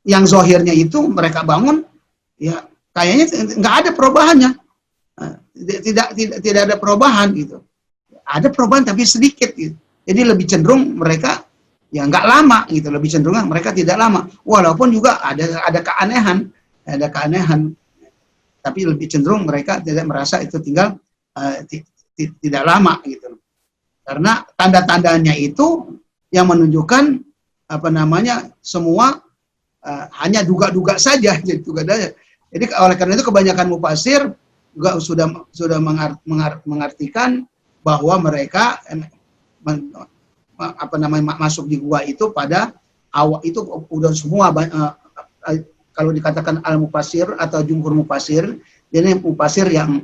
yang zohirnya itu mereka bangun ya kayaknya nggak ada perubahannya, tidak ada perubahan gitu. Ada perubahan tapi sedikit gitu. Jadi lebih cenderung mereka ya nggak lama gitu, lebih cenderung mereka tidak lama, walaupun juga ada keanehan, tapi lebih cenderung mereka tidak merasa itu tinggal tidak lama gitu. Karena tanda-tandanya itu yang menunjukkan semua hanya duga-duga saja gitu. Jadi oleh karena itu kebanyakan mufasir juga sudah mengartikan bahwa mereka masuk di gua itu pada awal itu udah semua, kalau dikatakan al-mufasir atau jumhur mufasir, ini mufasir yang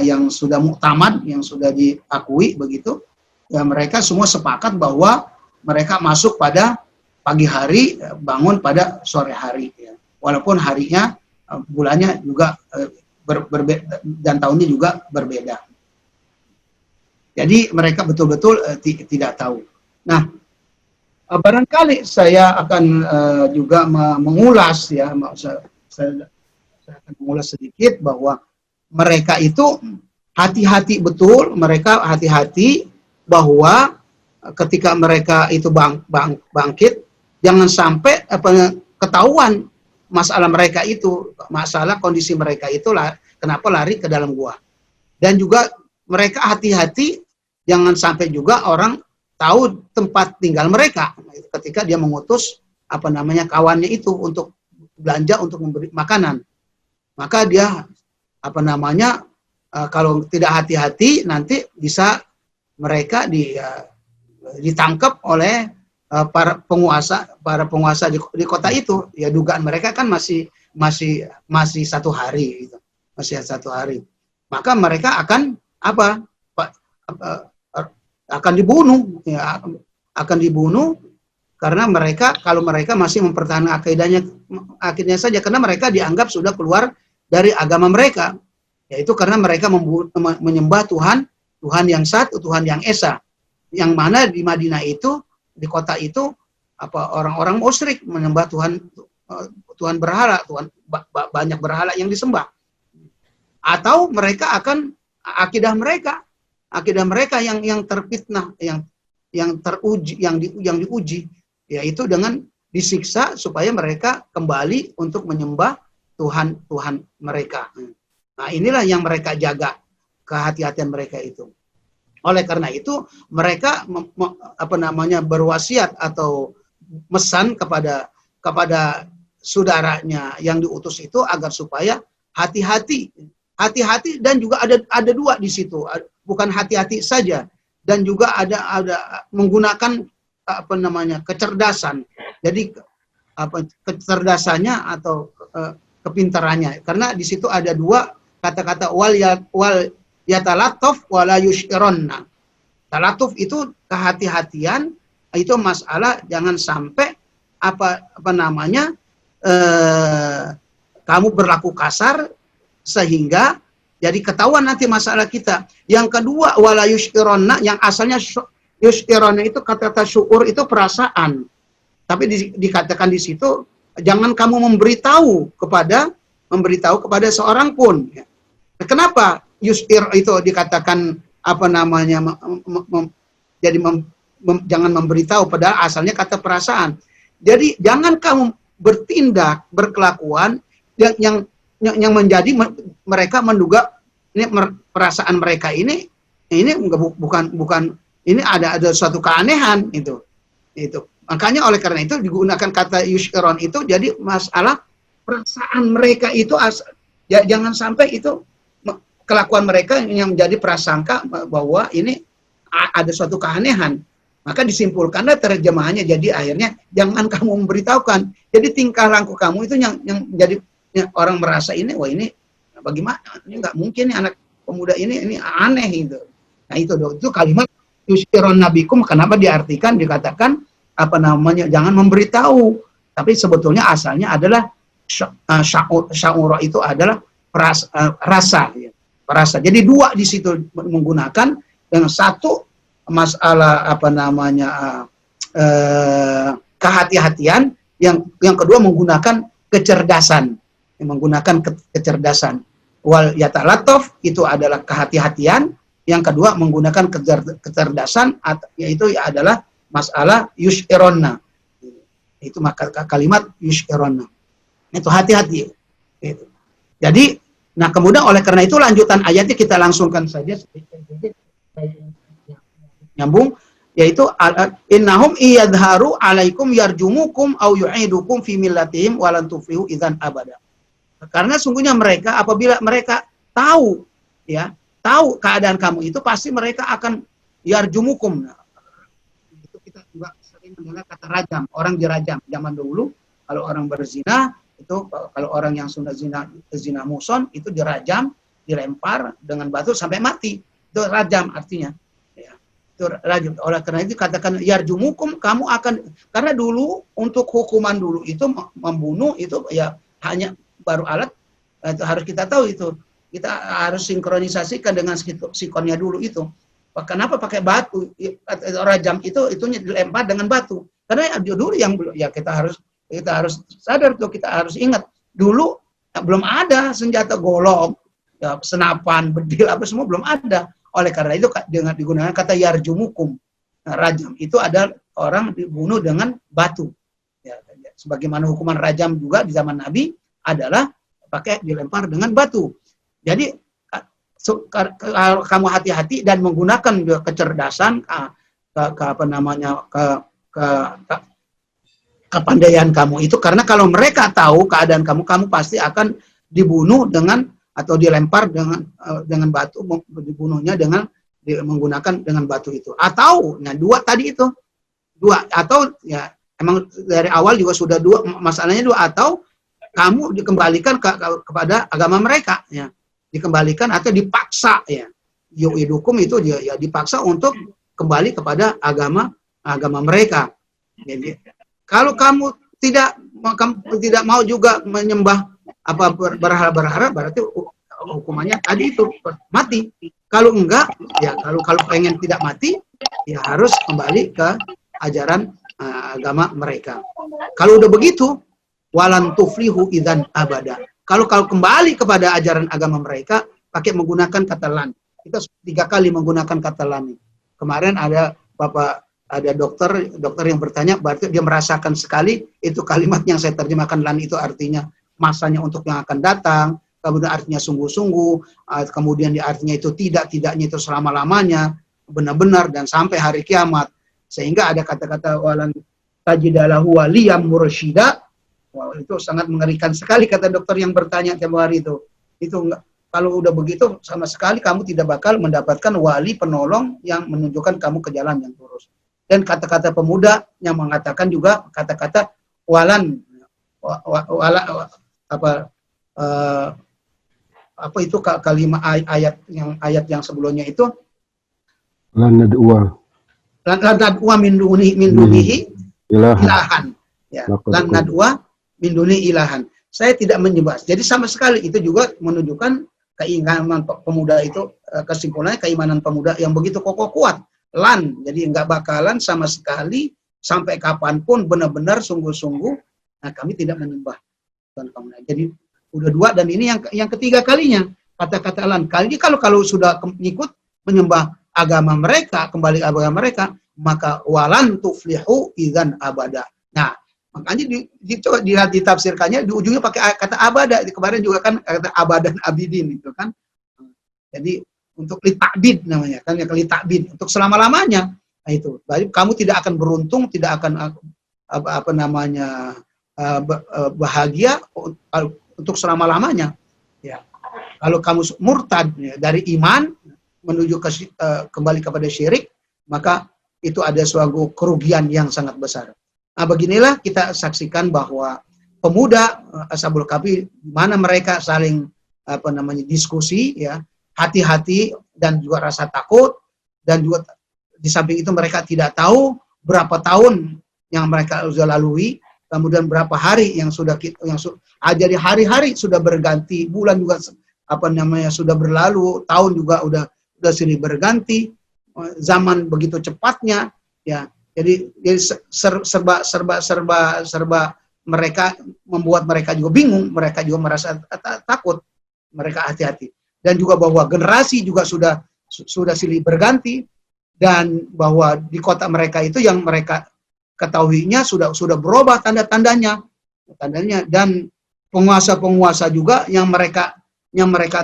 yang sudah muktamad, yang sudah diakui begitu ya, mereka semua sepakat bahwa mereka masuk pada pagi hari, bangun pada sore hari ya. Walaupun harinya, bulannya juga berbeda dan tahunnya juga berbeda. Jadi mereka betul-betul tidak tahu. Nah, barangkali saya akan juga mengulas ya, saya akan mengulas sedikit bahwa mereka itu hati-hati betul, mereka hati-hati bahwa ketika mereka itu bangkit, jangan sampai ketahuan masalah mereka itu, masalah kondisi mereka itu kenapa lari ke dalam gua. Dan juga mereka hati-hati jangan sampai juga orang tahu tempat tinggal mereka ketika dia mengutus kawannya itu untuk belanja, untuk memberi makanan. Maka dia kalau tidak hati-hati nanti bisa mereka ditangkap oleh para penguasa di kota itu. Ya dugaan mereka kan masih 1 hari gitu. Masih 1 hari. Maka mereka akan akan dibunuh ya, akan dibunuh karena kalau mereka masih mempertahankan akidahnya saja, karena mereka dianggap sudah keluar dari agama mereka, yaitu karena mereka menyembah Tuhan yang satu, Tuhan yang esa, yang mana di Madinah itu, di kota itu orang-orang musyrik menyembah Tuhan berhala, banyak berhala yang disembah. Atau mereka akan akidah mereka yang terfitnah, yang teruji, yang diuji, yaitu dengan disiksa supaya mereka kembali untuk menyembah Tuhan mereka. Nah, inilah yang mereka jaga, kehati-hatian mereka itu. Oleh karena itu mereka berwasiat atau mesan kepada saudaranya yang diutus itu agar supaya hati-hati, dan juga ada dua di situ, bukan hati-hati saja, dan juga ada menggunakan kecerdasan. Jadi kecerdasannya atau kepintarannya, karena di situ ada dua kata-kata, wal yatalattaf wala yushironna. Talatuf itu kehati-hatian, itu masalah jangan sampai kamu berlaku kasar sehingga jadi ketahuan nanti masalah kita. Yang kedua, wala yushironna, yang asalnya yushironna itu kata-kata syukur itu perasaan. Tapi dikatakan di situ jangan kamu memberitahu kepada seorang pun. Kenapa yushir itu dikatakan jangan memberitahu, padahal asalnya kata perasaan. Jadi jangan kamu bertindak, berkelakuan yang menjadi mereka menduga ini perasaan mereka ini bukan ini ada suatu keanehan itu. Makanya oleh karena itu digunakan kata yushiron itu, jadi masalah perasaan mereka itu jangan sampai itu kelakuan mereka yang menjadi prasangka bahwa ini ada suatu keanehan. Maka disimpulkanlah terjemahannya, jadi akhirnya jangan kamu memberitahukan. Jadi tingkah laku kamu itu yang jadi orang merasa ini, wah ini bagaimana? Ini nggak mungkin nih anak pemuda ini aneh gitu. Nah itu kalimat yushiron nabikum, kenapa dikatakan jangan memberitahu. Tapi sebetulnya asalnya adalah sya'ura itu adalah rasa. Perasa. Jadi dua di situ menggunakan, yang satu masalah kehati-hatian, yang kedua menggunakan kecerdasan. Wal yatalattaf itu adalah kehati-hatian, yang kedua menggunakan kecerdasan, yaitu adalah masalah yushironna. Itu maka kalimat yushironna. Itu hati-hati. Itu. Jadi nah, kemudian oleh karena itu lanjutan ayatnya kita langsungkan saja nyambung, yaitu innahum iyadharu alaikum yarjumukum au yu'idukum fi millatihim walan tuflihu idzan abada. Karena sungguhnya mereka apabila mereka tahu keadaan kamu itu, pasti mereka akan yarjumukum. Nah, itu kita juga sering mendengar kata rajam, orang dirajam zaman dulu. Kalau orang berzina itu, kalau orang yang sudah zina muson itu dirajam, dilempar dengan batu sampai mati. Itu rajam artinya. Ya, itu rajam. Oleh karena itu katakan yarjumukum, kamu akan, karena dulu untuk hukuman dulu itu membunuh itu ya hanya baru alat, itu harus kita tahu itu. Kita harus sinkronisasikan dengan sikonnya dulu itu. Kenapa pakai batu? Rajam itu dilempar dengan batu. Karena dulu yang kita harus sadar tuh, kita harus ingat dulu belum ada senjata golok, senapan, bedil, apa semua belum ada. Oleh karena itu dengan digunakan kata yarjumukum. Nah, rajam itu ada orang dibunuh dengan batu. Ya, sebagaimana hukuman rajam juga di zaman Nabi adalah pakai dilempar dengan batu. Jadi kalau kamu hati-hati dan menggunakan kecerdasan, kepandaian kamu itu, karena kalau mereka tahu keadaan kamu pasti akan dibunuh atau dilempar dengan batu, dibunuhnya menggunakan dengan batu itu. Atau dua tadi itu. Atau ya emang dari awal juga sudah dua, masalahnya dua, atau kamu dikembalikan kepada agama mereka ya. Dikembalikan atau dipaksa ya. Yu'idukum itu ya dipaksa untuk kembali kepada agama mereka. Jadi kalau kamu tidak mau juga menyembah berhala-berhala, berarti hukumannya tadi itu mati. Kalau enggak, ya kalau pengen tidak mati, ya harus kembali ke ajaran agama mereka. Kalau udah begitu, walan tuflihu idzan abada. Kalau kembali kepada ajaran agama mereka, pakai menggunakan kata lan. Kita 3 kali menggunakan kata lan. Kemarin ada dokter yang bertanya, berarti dia merasakan sekali itu kalimat yang saya terjemahkan lan itu artinya masanya untuk yang akan datang, kemudian artinya sungguh-sungguh, kemudian artinya itu tidaknya itu selama-lamanya, benar-benar dan sampai hari kiamat. Sehingga ada kata-kata walan tajidalahu waliyam mursyida, Wah, itu sangat mengerikan sekali kata dokter yang bertanya tiap hari itu. Itu enggak, kalau udah begitu sama sekali kamu tidak bakal mendapatkan wali penolong yang menunjukkan kamu ke jalan yang lurus. Dan kata-kata pemuda yang mengatakan juga kata-kata walan wala apa apa itu kalimat ayat yang sebelumnya itu lan nad'uwa min dunihi ilahan. Ya, lan nad'uwa min dunihi ilahan. Saya tidak menyembah. Jadi sama sekali itu juga menunjukkan keimanan pemuda itu, kesimpulannya keimanan pemuda yang begitu kokoh kuat. Lan, jadi nggak bakalan sama sekali sampai kapanpun benar-benar sungguh-sungguh, nah kami tidak menyembah Tuhan kamu. Jadi udah dua, dan ini yang ketiga kalinya kata-kata lan. Kali ini kalau sudah ikut menyembah agama mereka, kembali agama mereka, maka walan tuflihu idzan abada. Nah, makanya ditafsirkannya di ujungnya pakai kata abada. Kemarin juga kan kata abadan abidin itu kan. Jadi untuk litakbid namanya kan, ya litakbid untuk selama-lamanya. Nah itu. Jadi kamu tidak akan beruntung, tidak akan bahagia untuk selama-lamanya. Ya. Kalau kamu murtad ya, dari iman menuju kembali kepada syirik, maka itu ada suatu kerugian yang sangat besar. Nah, beginilah kita saksikan bahwa pemuda Ashabul Kahfi, mana mereka saling diskusi, ya, hati-hati dan juga rasa takut, dan juga di samping itu mereka tidak tahu berapa tahun yang mereka sudah lalui, kemudian berapa hari yang sudah jadi hari-hari sudah berganti, bulan juga sudah berlalu, tahun juga udah silih berganti, zaman begitu cepatnya, ya. Jadi serba mereka, membuat mereka juga bingung, mereka juga merasa takut, mereka hati-hati. Dan juga bahwa generasi juga sudah silih berganti, dan bahwa di kota mereka itu yang mereka ketahuinya sudah berubah tanda-tandanya, dan penguasa-penguasa juga yang mereka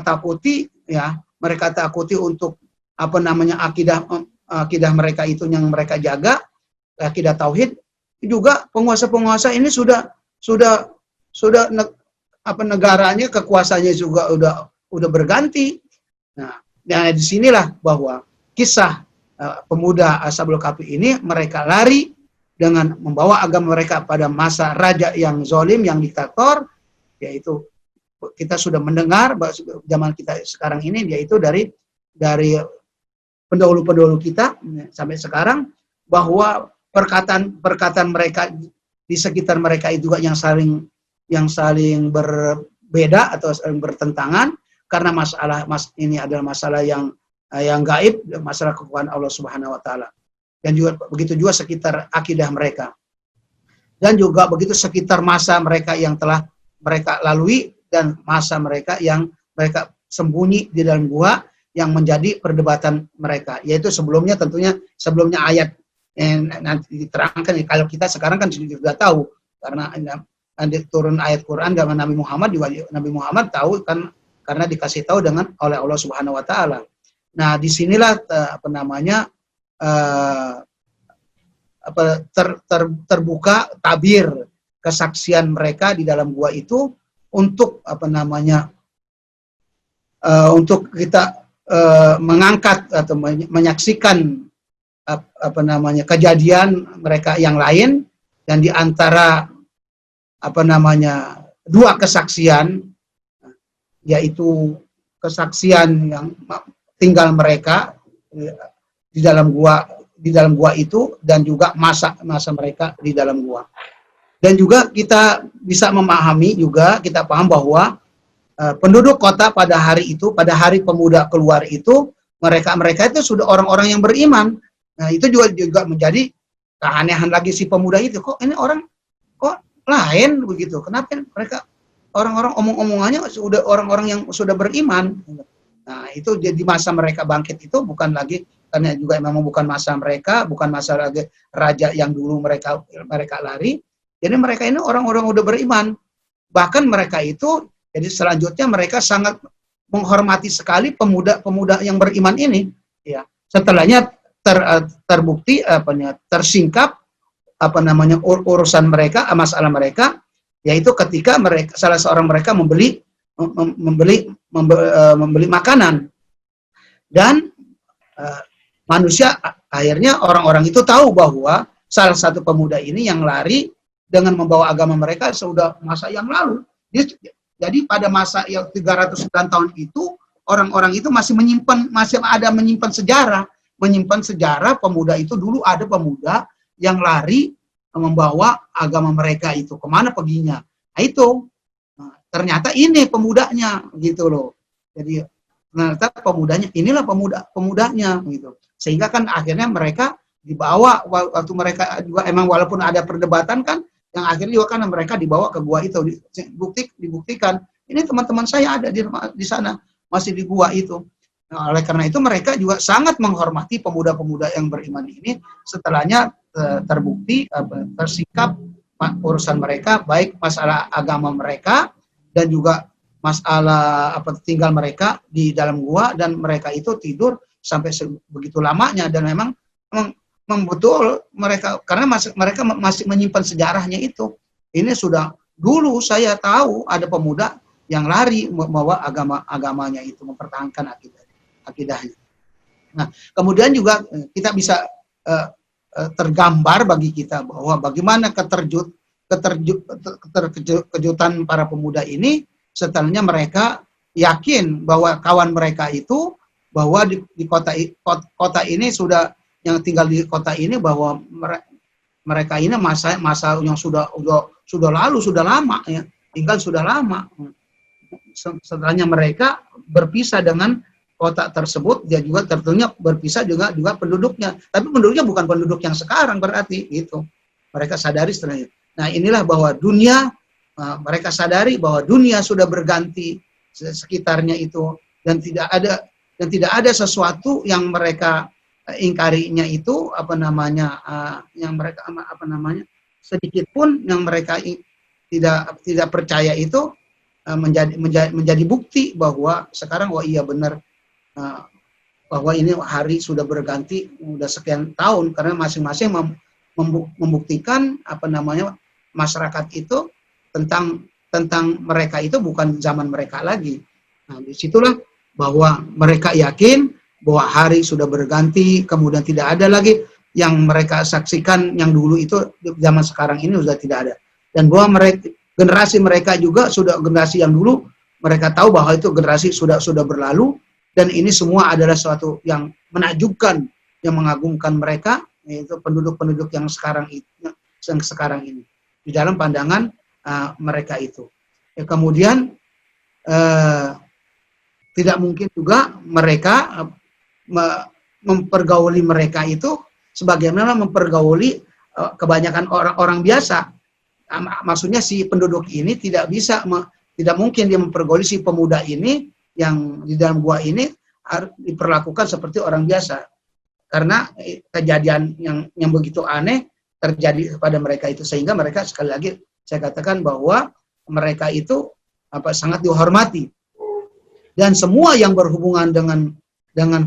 takuti, ya, mereka takuti untuk akidah mereka itu yang mereka jaga, akidah tauhid. Juga penguasa-penguasa ini sudah negaranya, kekuasaannya juga udah berganti. Nah, di sinilah bahwa kisah pemuda Ashabul Kahfi ini, mereka lari dengan membawa agama mereka pada masa raja yang zalim, yang diktator, yaitu kita sudah mendengar zaman kita sekarang ini, yaitu dari pendahulu-pendahulu kita sampai sekarang, bahwa perkataan mereka di sekitar mereka itu juga yang saling berbeda atau saling bertentangan, karena ini adalah masalah yang gaib, masalah kekuasaan Allah Subhanahu wa taala. Dan juga begitu juga sekitar akidah mereka. Dan juga begitu sekitar masa mereka yang telah mereka lalui, dan masa mereka yang mereka sembunyi di dalam gua, yang menjadi perdebatan mereka. Yaitu sebelumnya ayat yang nanti diterangkan. Kalau kita sekarang kan sudah tahu, karena turun ayat Quran dengan Nabi Muhammad juga, Nabi Muhammad tahu kan, karena dikasih tahu oleh Allah Subhanahu wa taala. Nah, disinilah terbuka tabir kesaksian mereka di dalam gua itu, untuk untuk kita mengangkat atau menyaksikan kejadian mereka yang lain. Dan di antara dua kesaksian, yaitu kesaksian yang tinggal mereka di dalam gua itu, dan juga masa mereka di dalam gua. Dan juga kita bisa memahami juga, kita paham bahwa penduduk kota pada hari itu, pada hari pemuda keluar itu, mereka itu sudah orang-orang yang beriman. Nah, itu juga menjadi keanehan lagi si pemuda itu. Kok ini orang kok lain begitu? Kenapa mereka orang-orang omong-omongannya sudah orang-orang yang sudah beriman? Nah, itu jadi masa mereka bangkit itu bukan lagi, karena juga memang bukan masa mereka, bukan masa lagi raja yang dulu mereka lari. Jadi mereka ini orang-orang udah beriman. Bahkan mereka itu, jadi selanjutnya mereka sangat menghormati sekali pemuda-pemuda yang beriman ini. Ya, setelahnya terbukti tersingkap urusan mereka, masalah mereka, yaitu ketika mereka salah seorang mereka membeli makanan, dan manusia akhirnya orang-orang itu tahu bahwa salah satu pemuda ini yang lari dengan membawa agama mereka sudah masa yang lalu. Jadi pada masa yang 309 tahun itu orang-orang itu masih ada menyimpan sejarah pemuda itu dulu ada pemuda yang lari membawa agama mereka itu kemana perginya. Nah, itu ternyata ini pemudanya gitu loh. Jadi ternyata inilah pemudanya gitu. Sehingga kan akhirnya mereka dibawa waktu mereka juga emang walaupun ada perdebatan kan, yang akhirnya juga kan mereka dibawa ke gua itu dibuktikan ini teman-teman saya ada di sana masih di gua itu. Nah, oleh karena itu mereka juga sangat menghormati pemuda-pemuda yang beriman ini setelahnya terbukti tersikap urusan mereka baik masalah agama mereka dan juga masalah tinggal mereka di dalam gua, dan mereka itu tidur sampai begitu lamanya, dan memang betul mereka karena mereka masih menyimpan sejarahnya itu. Ini sudah dulu saya tahu ada pemuda yang lari membawa agamanya itu, mempertahankan akidahnya. Nah, kemudian juga kita bisa tergambar bagi kita bahwa bagaimana keterkejutan para pemuda ini setelahnya mereka yakin bahwa kawan mereka itu bahwa di kota ini sudah yang tinggal di kota ini bahwa mereka ini masa yang sudah lalu, sudah lama ya, tinggal sudah lama. Setelahnya mereka berpisah dengan kota tersebut, dia juga tentunya berpisah juga penduduknya. Tapi penduduknya bukan penduduk yang sekarang berarti gitu. Mereka sadari setelahnya. Nah, inilah bahwa dunia mereka sadari bahwa dunia sudah berganti sekitarnya itu, dan tidak ada sesuatu yang mereka ingkarinya itu yang mereka sedikit pun yang mereka tidak percaya itu menjadi bukti bahwa sekarang iya benar bahwa ini hari sudah berganti sudah sekian tahun, karena masing-masing membuktikan masyarakat itu tentang mereka itu bukan zaman mereka lagi. Nah, disitulah bahwa mereka yakin bahwa hari sudah berganti, kemudian tidak ada lagi yang mereka saksikan yang dulu itu zaman sekarang ini sudah tidak ada. Dan bahwa generasi mereka juga sudah generasi yang dulu mereka tahu bahwa itu generasi sudah berlalu, dan ini semua adalah suatu yang menakjubkan, yang mengagumkan mereka, yaitu penduduk-penduduk yang sekarang ini di dalam pandangan mereka itu. Ya, kemudian tidak mungkin juga mereka mempergauli mereka itu sebagaimana mempergauli kebanyakan orang biasa. Maksudnya si penduduk ini tidak mungkin dia mempergauli si pemuda ini yang di dalam gua ini harus diperlakukan seperti orang biasa, karena kejadian yang begitu aneh terjadi kepada mereka itu, sehingga mereka sekali lagi saya katakan bahwa mereka itu sangat dihormati, dan semua yang berhubungan dengan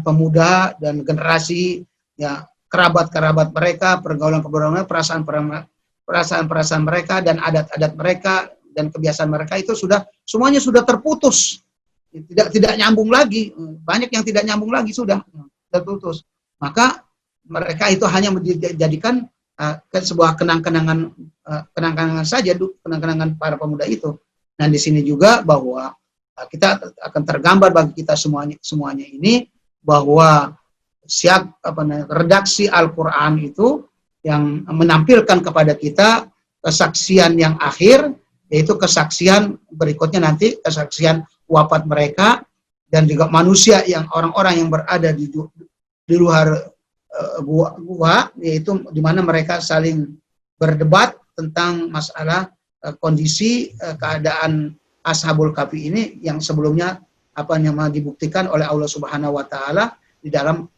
pemuda dan generasi, ya kerabat mereka, pergaulan perasaan mereka dan adat-adat mereka dan kebiasaan mereka itu semuanya sudah terputus, tidak nyambung lagi, banyak yang tidak nyambung lagi sudah terputus. Maka mereka itu hanya menjadikan sebuah kenang-kenangan saja, kenang-kenangan para pemuda itu. Dan di sini juga bahwa kita akan tergambar bagi kita semuanya ini bahwa redaksi Al-Quran itu yang menampilkan kepada kita kesaksian yang akhir, yaitu kesaksian berikutnya nanti, kesaksian wafat mereka, dan juga manusia yang orang-orang yang berada di luar gua, yaitu di mana mereka saling berdebat tentang masalah kondisi keadaan Ashabul Kahfi ini yang sebelumnya dibuktikan oleh Allah Subhanahu wa taala di dalam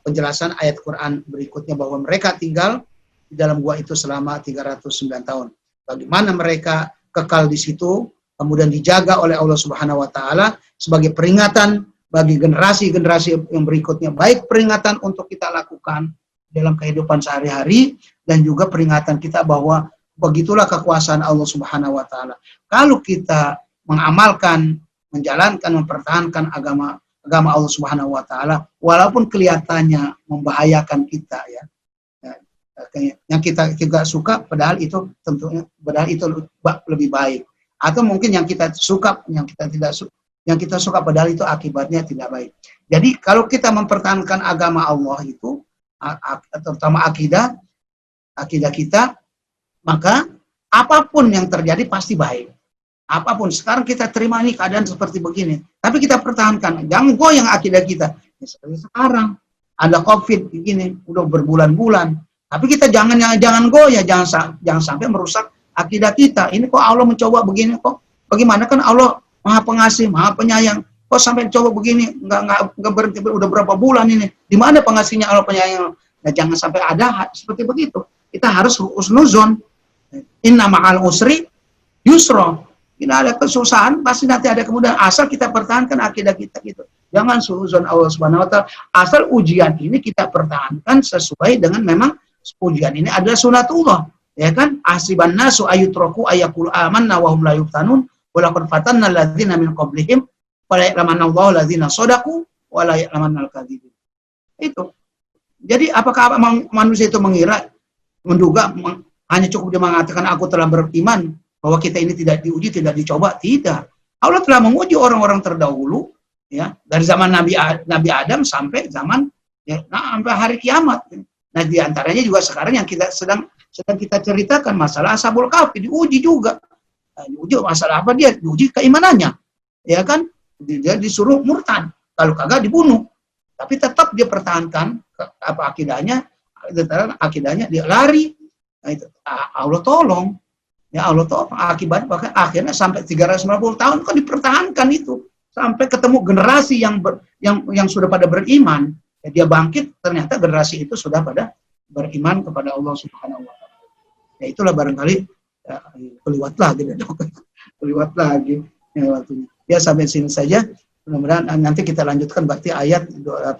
penjelasan ayat Quran berikutnya, bahwa mereka tinggal di dalam gua itu selama 309 tahun. Bagaimana mereka kekal di situ, kemudian dijaga oleh Allah Subhanahu wa taala sebagai peringatan bagi generasi-generasi yang berikutnya, baik peringatan untuk kita lakukan dalam kehidupan sehari-hari dan juga peringatan kita bahwa begitulah kekuasaan Allah Subhanahu wa taala. Kalau kita mengamalkan, menjalankan, mempertahankan agama Allah Subhanahu wa taala walaupun kelihatannya membahayakan kita ya. Yang kita tidak suka padahal itu tentunya lebih baik. Atau mungkin yang kita suka, yang kita suka padahal itu akibatnya tidak baik. Jadi kalau kita mempertahankan agama Allah itu, terutama akidah kita, maka apapun yang terjadi pasti baik. Apapun, sekarang kita terima ini keadaan seperti begini, tapi kita pertahankan, jangan goyang akidah kita. Ya, seperti sekarang ada COVID begini, udah berbulan-bulan, tapi kita jangan goyah, jangan sampai merusak akidah kita. Ini kok Allah mencoba begini kok? Bagaimana, kan Allah Maha Pengasih, Maha Penyayang. Kok sampai coba begini? Nggak berhenti, udah berapa bulan ini? Di mana pengasihnya Allah Penyayang? Nah, jangan sampai ada seperti begitu. Kita harus husnuzon. Inna ma'al usri yusra. Tidak ada kesusahan, pasti nanti ada kemudahan. Asal kita pertahankan akidah kita gitu. Jangan suhuzon Allah Subhanahu wa taala. Asal ujian ini kita pertahankan sesuai dengan memang ujian ini adalah sunatullah, ya kan? Asiban nasu ayutraku ayakul amanna wa hum la yuftanun wa laqad fatanna alladzina min qablihim wa la ya'lamanna Allahu alladzina shadaqu wa la ya'lamanna al-kadzibin. Itu. Jadi apakah manusia itu menduga hanya cukup dia mengatakan aku telah beriman bahwa kita ini tidak diuji, tidak dicoba? Tidak. Allah telah menguji orang-orang terdahulu, ya, dari zaman Nabi Adam sampai zaman sampai hari kiamat. Nah, di antaranya juga sekarang yang kita sedang kita ceritakan masalah Ashabul Kahfi, diuji juga. Nah, diuji masalah apa dia? Diuji keimanannya. Ya kan? Dia disuruh murtad. Kalau kagak dibunuh. Tapi tetap dia pertahankan akidahnya dia lari. Nah, itu Allah tolong. Ya Allah tolong. Akibatnya bahkan akhirnya sampai 350 tahun kan dipertahankan itu. Sampai ketemu generasi yang sudah pada beriman. Dia bangkit, ternyata generasi itu sudah pada beriman kepada Allah Subhanahu wa taala. Ya itulah barangkali keliwat lagi ya waktunya. Ya sampai sini saja. Mudah-mudahan nanti kita lanjutkan berarti ayat 21.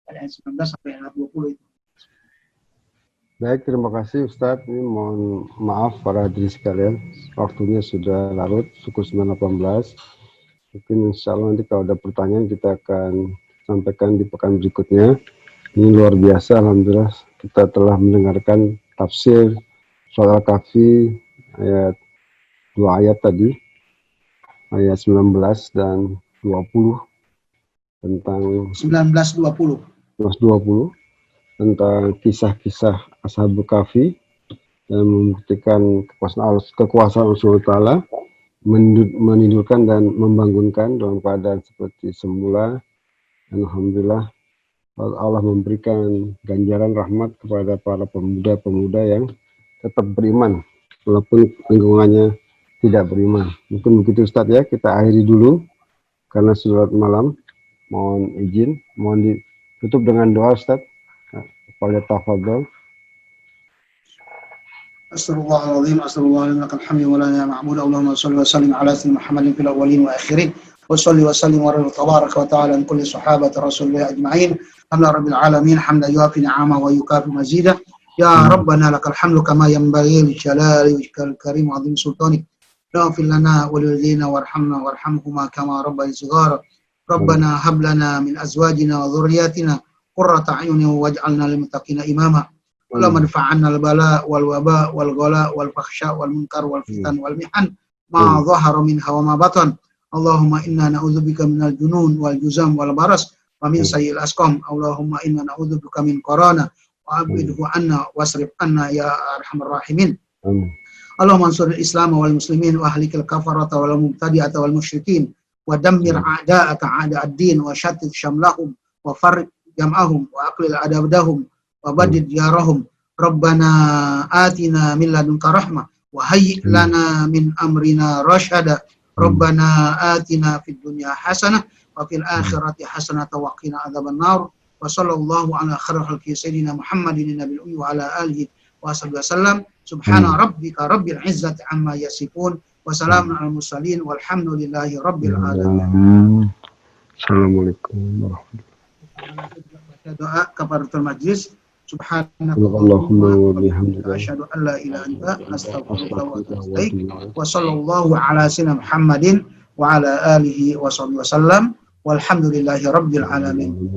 Ayat 19 sampai ayat 20 itu. Baik, terima kasih Ustadz. Ini mohon maaf para hadirin sekalian, waktunya sudah larut, pukul 9.18. Mungkin insya Allah nanti kalau ada pertanyaan kita akan sampaikan di pekan berikutnya. Ini luar biasa, alhamdulillah kita telah mendengarkan tafsir Surat Al-Kahfi ayat 2 ayat tadi, ayat 19 dan 20 tentang 19-20 tentang kisah-kisah Ashabul Kahfi dan membuktikan kekuasaan Allah SWT menidurkan dan membangunkan dalam keadaan seperti semula. Alhamdulillah Allah memberikan ganjaran rahmat kepada para pemuda-pemuda yang tetap beriman walaupun lingkungannya tidak beriman. Mungkin begitu Ustadz ya, kita akhiri dulu karena sudah malam. Mohon izin, mohon ditutup dengan doa Ustadz. Pada tafadhol. Astagfirullahaladzim, astagfirullahaladzim, lakal hamdu wa la ilaha ma'budu, Allahumma salli wa sallim ala sayyidina Muhammadin fil awwalin wa akhirin, wa salli wa sallim wa tabaraka wa ta'ala an kulli sahabati rasulillah ajma'in, alhamdulillah rabbil alamin, hamdan yuafi ni'amahu wa yukafi mazida, ya Rabbana lakal hamdu kama yanbaghi li jalali wajhikal karim wa 'azim sultanik, ighfir lana wa lilladhina warhamna warhamhuma kama rabbayana shighara, Rabbana hab lana min azwajina wa dhurriyyatina qurrata a'yunin waj'alna lil muttaqina imama. Allahumma dfa'anna al-bala wal waba wal ghala wal fakhsha wal munkar wal fitan wal mihan ma dhahara minha wa ma batan. Allahumma inna na'udzubika minal junun wal juzam wal baras wa min sayyi'il asqam. Allahumma inna na'udzubika min qarana wa abidhu anna wasrif anna ya arhamar rahimin. Allahumma ansur al-islam wal muslimin wa ahlikal kafarata wal mubtadi'ata wal musyrikin wa dammir a'da'aka a'da'ad-din wa shattit shamlahum wa farriq jam'ahum wa aqlil adabdahum wa badid yarahum. Rabbana atina min ladunka rahmah wa hayyi' lana min amrina rasyada. Rabbana atina fid dunya hasanah wa fil akhirati hasanah wa qina adzaban nar. Wa sallallahu ala khairil khalqi sayyidina Muhammadin nabiyil ummi wa ala alihi wa sahbihi wasallam. Subhana rabbika rabbil izzati amma yasifun wa salamun alal mursalin walhamdulillahi rabbil alamin. Assalamualaikum warahmatullahi wabarakatuh. Doa kafaratul majlis. Subhanakallahumma wa bihamdika asyhadu an la ilaha illa anta astaghfiruka wa atubu ilaik. Wa sallallahu ala sayyidina Muhammadin wa ala alihi wa sahbihi wasallam. Walhamdulillahi rabbil alamin.